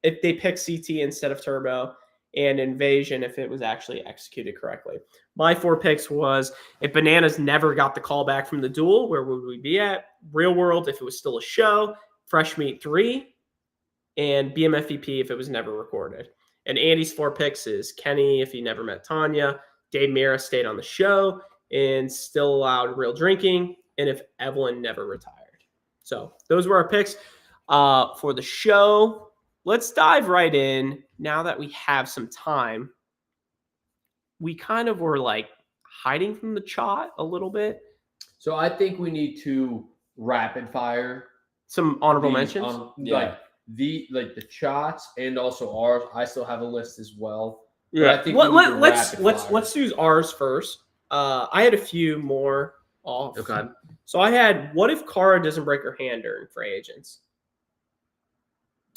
A: If they pick CT instead of Turbo. And Invasion, if it was actually executed correctly. My 4 picks was if Bananas never got the call back from the duel, where would we be at? Real World, if it was still a show. Fresh Meat 3. And BMFVP, if it was never recorded. And Andy's 4 picks is Kenny, if he never met Tanya. Dave Mira stayed on the show and still allowed real drinking. And if Evelyn never retired. So those were our picks for the show. Let's dive right in. Now that we have some time, we kind of were like hiding from the chat a little bit.
C: So I think we need to rapid fire
A: some honorable mentions.
C: Like the shots and also ours. I still have a list as well.
A: Yeah,
C: I think
A: let's do ours first. I had a few more off.
C: Okay.
A: So I had, what if Kara doesn't break her hand during free agents?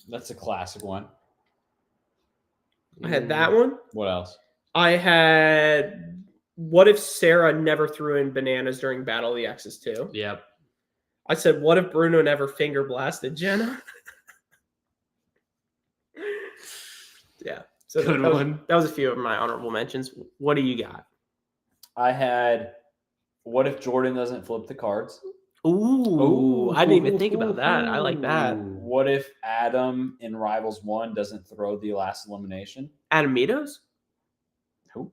B: That's a classic one.
A: I had that one.
B: What else?
A: I had, what if Sarah never threw in bananas during Battle of the X's too?
C: Yep.
A: I said, what if Bruno never finger blasted Jenna? Yeah. So that was a few of my honorable mentions. What do you got?
B: I had, what if Jordan doesn't flip the cards?
A: Ooh, I didn't even think about that. I like that.
B: What if Adam in Rivals 1 doesn't throw the last elimination?
A: Adam Meadows?
B: Who?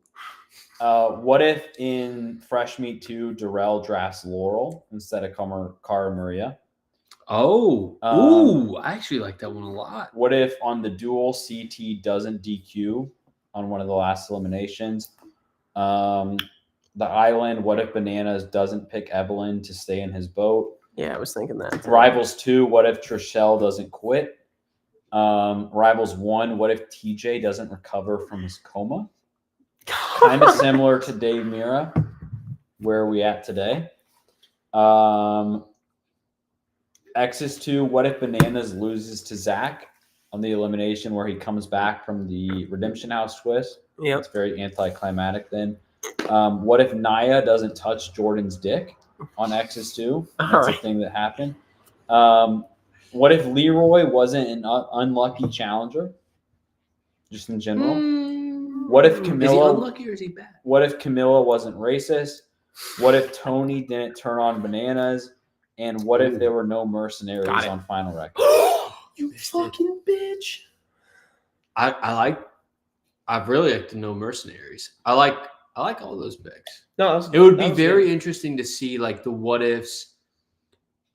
B: What if in Fresh Meat 2, Darrell drafts Laurel instead of Cara Maria?
C: Oh, I actually like that one a lot.
B: What if on the duel, CT doesn't DQ on one of the last eliminations? The island, what if Bananas doesn't pick Evelyn to stay in his boat?
A: Yeah, I was thinking that.
B: Rivals 2, what if Trishelle doesn't quit? Rivals 1, what if TJ doesn't recover from his coma? Kind of similar to Dave Mira. Where are we at today? X's 2, what if Bananas loses to Zach on the elimination where he comes back from the Redemption House twist?
A: Yeah,
B: it's very anticlimactic then. What if Naya doesn't touch Jordan's dick on X's 2? That's a thing that happened. What if Leroy wasn't an unlucky challenger? Just in general. What if Camilla?
C: Is he unlucky or is he bad?
B: What if Camilla wasn't racist? What if Tony didn't turn on Bananas? And what if there were no mercenaries on Final Record?
A: You fucking bitch!
C: I really like to know mercenaries. I like all those picks.
A: No,
C: it would be very interesting to see like the what ifs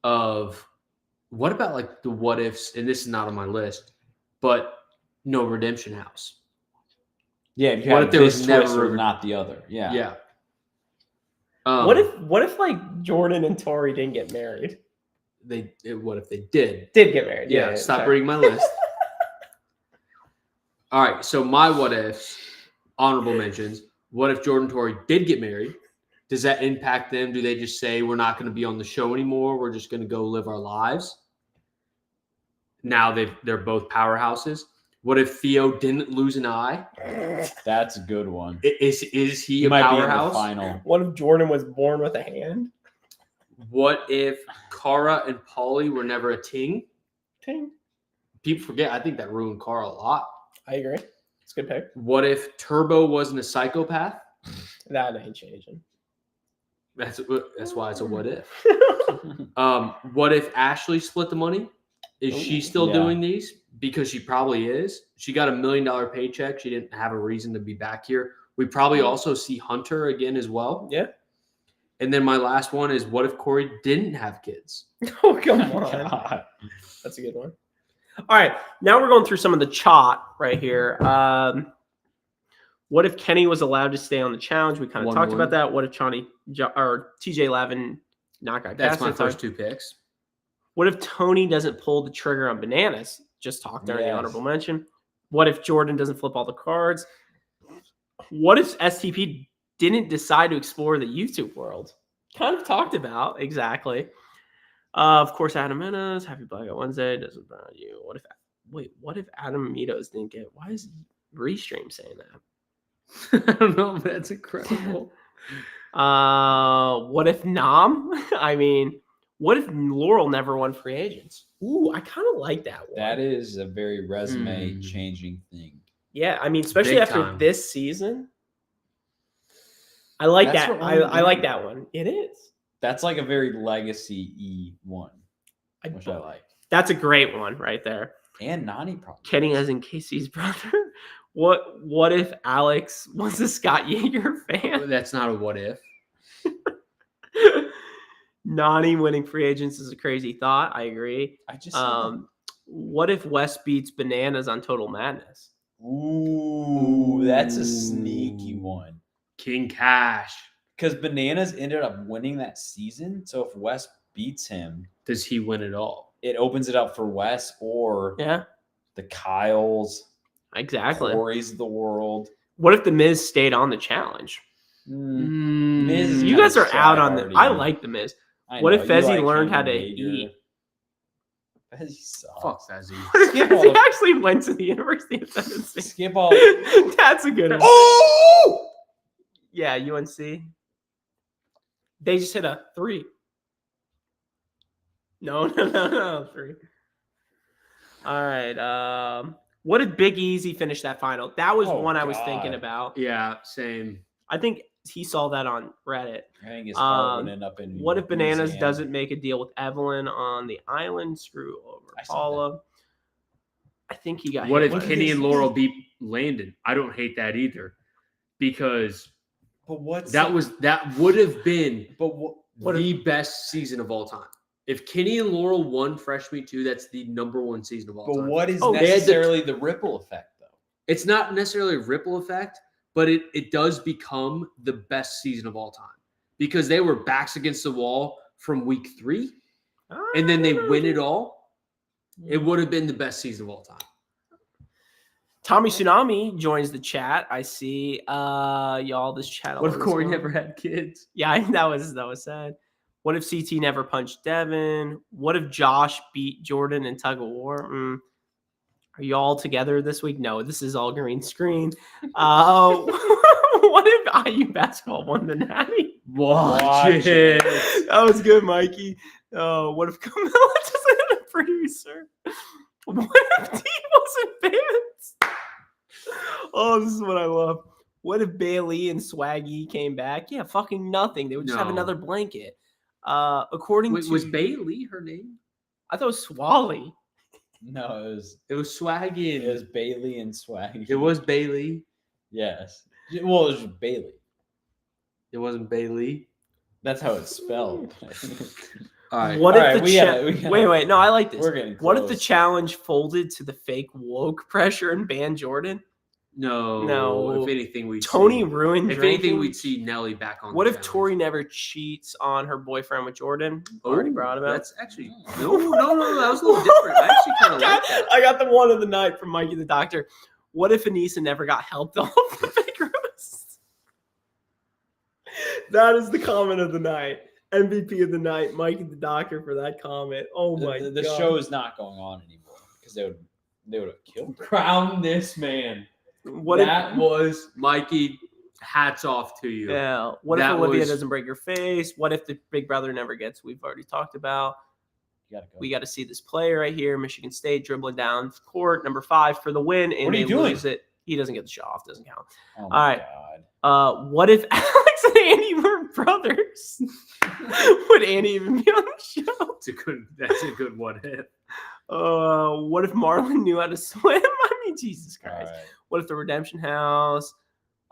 C: of what about like the what ifs, and this is not on my list, but no Redemption House.
B: Yeah,
C: what if there was never
B: not the other? Yeah,
C: yeah.
A: What if like Jordan and Tori didn't get married?
C: What if they did
A: get married?
C: Yeah, stop reading my list. All right, so my what ifs, honorable mentions. What if Jordan and Tori did get married? Does that impact them? Do they just say we're not going to be on the show anymore? We're just going to go live our lives? Now they're both powerhouses. What if Theo didn't lose an eye?
B: That's a good one.
C: Is he a powerhouse?
B: Be in the final.
A: What if Jordan was born with a hand?
C: What if Cara and Paulie were never a ting?
A: Ting.
C: People forget. I think that ruined Cara a lot.
A: I agree. It's a good pick.
C: What if Turbo wasn't a psychopath?
A: That ain't changing.
C: That's why it's a what if. What if Ashley split the money? Is she still doing these? Because she probably is. She got $1 million paycheck. She didn't have a reason to be back here. We probably also see Hunter again as well.
A: Yeah.
C: And then my last one is, what if Corey didn't have kids?
A: Oh, come on. God. That's a good one. All right. Now we're going through some of the chat right here. What if Kenny was allowed to stay on the challenge? We kind of talked about that. What if TJ Lavin not got
C: That's my first 2 picks.
A: What if Tony doesn't pull the trigger on Bananas? Just talked during the honorable mention. What if Jordan doesn't flip all the cards? What if STP didn't decide to explore the YouTube world? Kind of talked about, exactly. Of course, Adam Meadows, Happy Blackout Wednesday, doesn't bother you. What if Adam Meadows didn't get, why is Restream saying that?
C: I don't know, but that's incredible.
A: What if Nam? I mean, what if Laurel never won free agents? Ooh, I kind of like that one.
B: That is a very resume changing thing.
A: Yeah, I mean, especially
C: Big
A: after
C: time.
A: this season. I like
B: That's
A: that.
B: what I'm
A: I like
B: doing.
A: that one. It is.
B: That's like a very legacy-y one, which I like.
A: That's a great one right there.
B: And Nani probably.
A: Kenny as in Casey's brother. What if Alex was a Scott Yeager fan?
C: That's not a what if.
A: Nani winning free agents is a crazy thought. I agree.
B: I just
A: What if Wes beats Bananas on Total Madness?
B: Ooh, that's a sneaky one.
C: King Cash.
B: Because Bananas ended up winning that season. So if Wes beats him,
C: Does he win it all?
B: it opens it up for Wes or
A: Yeah,
B: the Kyles,
A: exactly.
B: Corey's of the world.
A: What if the Miz stayed on the challenge?
B: Miz is
A: You
B: kinda
A: guys are out on the.
B: try-hardy.
A: I like the Miz.
B: I
A: What
B: know,
A: if
B: you
A: Fezzi
B: like
A: learned
B: him
A: how to
B: and Hager.
A: eat?
B: Fezzi sucks.
C: Fuck Fezzi.
A: What if
B: Skip all
A: Fezzi
B: the-
A: actually went to the University of Tennessee?
B: Skip all.
A: That's a good one.
B: Oh!
A: Yeah, UNC. They just hit a 3. No, 3. All right. What did Big Easy finish that final? That was
B: Oh,
A: one I was thinking
B: God.
A: about.
C: Yeah, same.
A: I think he saw that on Reddit.
B: I think his heart would end up in.
A: What if Bananas
B: Louisiana.
A: doesn't make a deal with Evelyn on the island? Screw over
B: I saw
A: Paula. I think he got.
C: What
A: hit
C: if
A: with
C: Kenny
A: it.
C: and Laurel beat Landon? I don't hate that either, because
B: But what's
C: that would have been
B: But what?
C: the best season of all time. If Kenny and Laurel won Fresh Meat 2, that's the number one season of all
B: But
C: time.
B: what is
A: Oh,
C: they had the-
B: necessarily the ripple effect, though?
C: It's not necessarily a ripple effect, but it does become the best season of all time, because they were backs against the wall from week 3, and then they win it all. It would have been the best season of all time.
A: Tommy Tsunami joins the chat. I see. Y'all, this chat.
C: What if Corey never had kids?
A: Yeah, that was sad. What if CT never punched Devin? What if Josh beat Jordan in tug of war? Are you all together this week? No, this is all green screen. What if IU basketball won the Natty?
C: Watch it.
A: That was good, Mikey. What if Camilla doesn't have a producer? What if T wasn't banned? Oh, this is what I love. What if Bailey and Swaggy came back? Yeah, fucking nothing. They would just have
C: No.
A: another blanket. According
C: Wait,
A: to
C: was Bailey her name?
A: I thought it was Swally.
B: No,
C: It was Swaggy.
B: it was Bailey and Swag.
C: It was Bailey.
B: Yes. Well, it was just Bailey.
C: It wasn't Bailey.
B: That's how it's spelled.
C: All right.
A: What
B: All
A: if
B: right,
A: the
B: we gotta-
A: wait? No, I like this.
B: We're getting close.
A: What if the challenge folded to the fake woke pressure and banned Jordan?
C: No. If anything, we'd
A: Tony
C: see,
A: ruined.
C: If
A: drinking?
C: anything, we'd see Nelly back on.
A: What
C: the
A: if
C: challenge.
A: Tori never cheats on her boyfriend with Jordan? Already
C: Oh,
A: brought him out.
C: That's actually no. That was a little different. I actually kind of like that.
A: I got the one of the night from Mikey the Doctor. What if Anissa never got helped off the fake roast? That is the comment of the night. MVP of the night, Mikey the Doctor, for that comment. Oh my god.
B: The show is not going on anymore because they would have killed her.
C: Crown this man.
A: What
C: That
A: if,
C: was Mikey. Hats off to you.
A: yeah. What if
C: that
A: Olivia
C: was-
A: doesn't break your face? What if the big brother never gets? We've already talked about.
B: You gotta go.
A: We got to see this play right here. Michigan State dribbling down court, number 5 for the win, and
B: What are you
A: they
B: doing?
A: lose it. He doesn't get the shot off. Doesn't count.
B: Oh
A: All
B: my
A: right.
B: god.
A: What if Alex and Andy were brothers? Would Andy even be on the show?
C: That's a good one hit.
A: What if Marlon knew how to swim? I mean, Jesus
B: All
A: Christ.
B: right.
A: What if the Redemption House?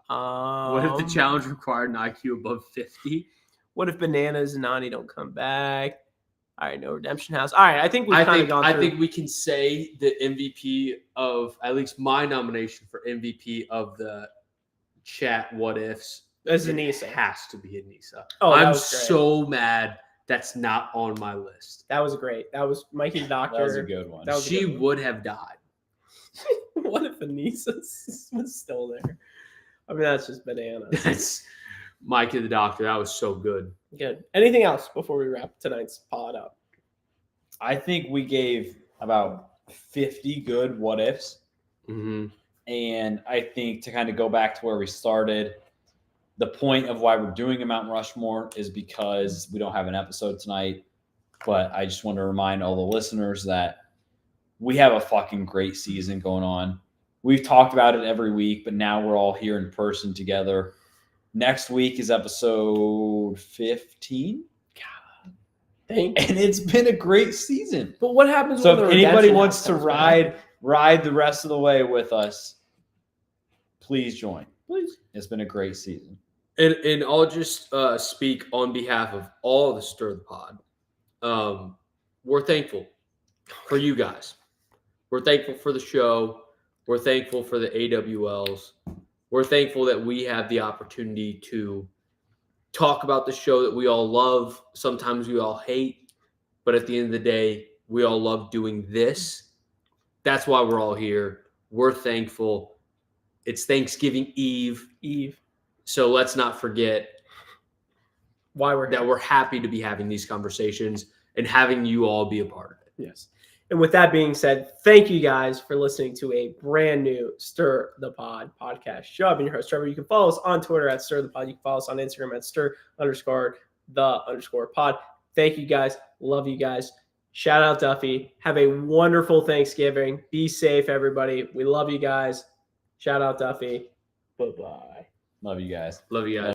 C: What if the challenge required an IQ above 50?
A: What if Bananas and Nani don't come back? All right, no Redemption House. All right, I think we've kind of gone through.
C: I think we can say the MVP of, at least my nomination for MVP of the chat what ifs
A: As
C: it
A: Anissa.
C: has to be Anissa.
A: Oh, that
C: I'm
A: was great.
C: so mad that's not on my list.
A: That was great. That was Mikey the Doctor.
B: That was a good one.
A: That was a
C: She
A: good one.
C: would have died.
A: What if Anissa was still there? I mean, that's just bananas.
C: That's Mikey the Doctor. That was so good.
A: Good. Anything else before we wrap tonight's pod up?
B: I think we gave about 50 good what ifs.
C: Mm-hmm.
B: And I think to kind of go back to where we started, The point of why we're doing a Mount Rushmore is because we don't have an episode tonight. But I just want to remind all the listeners that we have a fucking great season going on. We've talked about it every week, but now we're all here in person together. Next week is episode 15. And it's been a great season.
A: But what happens
B: so
A: when
B: if anybody wants to ride the rest of the way with us, please join.
A: Please.
B: It's been a great season.
C: And I'll just speak on behalf of all the Stir the Pod. We're thankful for you guys. We're thankful for the show. We're thankful for the AWLs. We're thankful that we have the opportunity to talk about the show that we all love. Sometimes we all hate, but at the end of the day, we all love doing this. That's why we're all here. We're thankful. It's Thanksgiving Eve. So let's not forget
A: why we're
C: happy to be having these conversations and having you all be a part of it.
A: Yes. And with that being said, thank you guys for listening to a brand new Stir the Pod podcast show. I've been your host, Trevor. You can follow us on Twitter at Stir the Pod. You can follow us on Instagram at Stir_the_pod. Thank you guys. Love you guys. Shout out Duffy. Have a wonderful Thanksgiving. Be safe, everybody. We love you guys. Shout out Duffy. Bye-bye.
B: Love you guys.
C: Love you guys.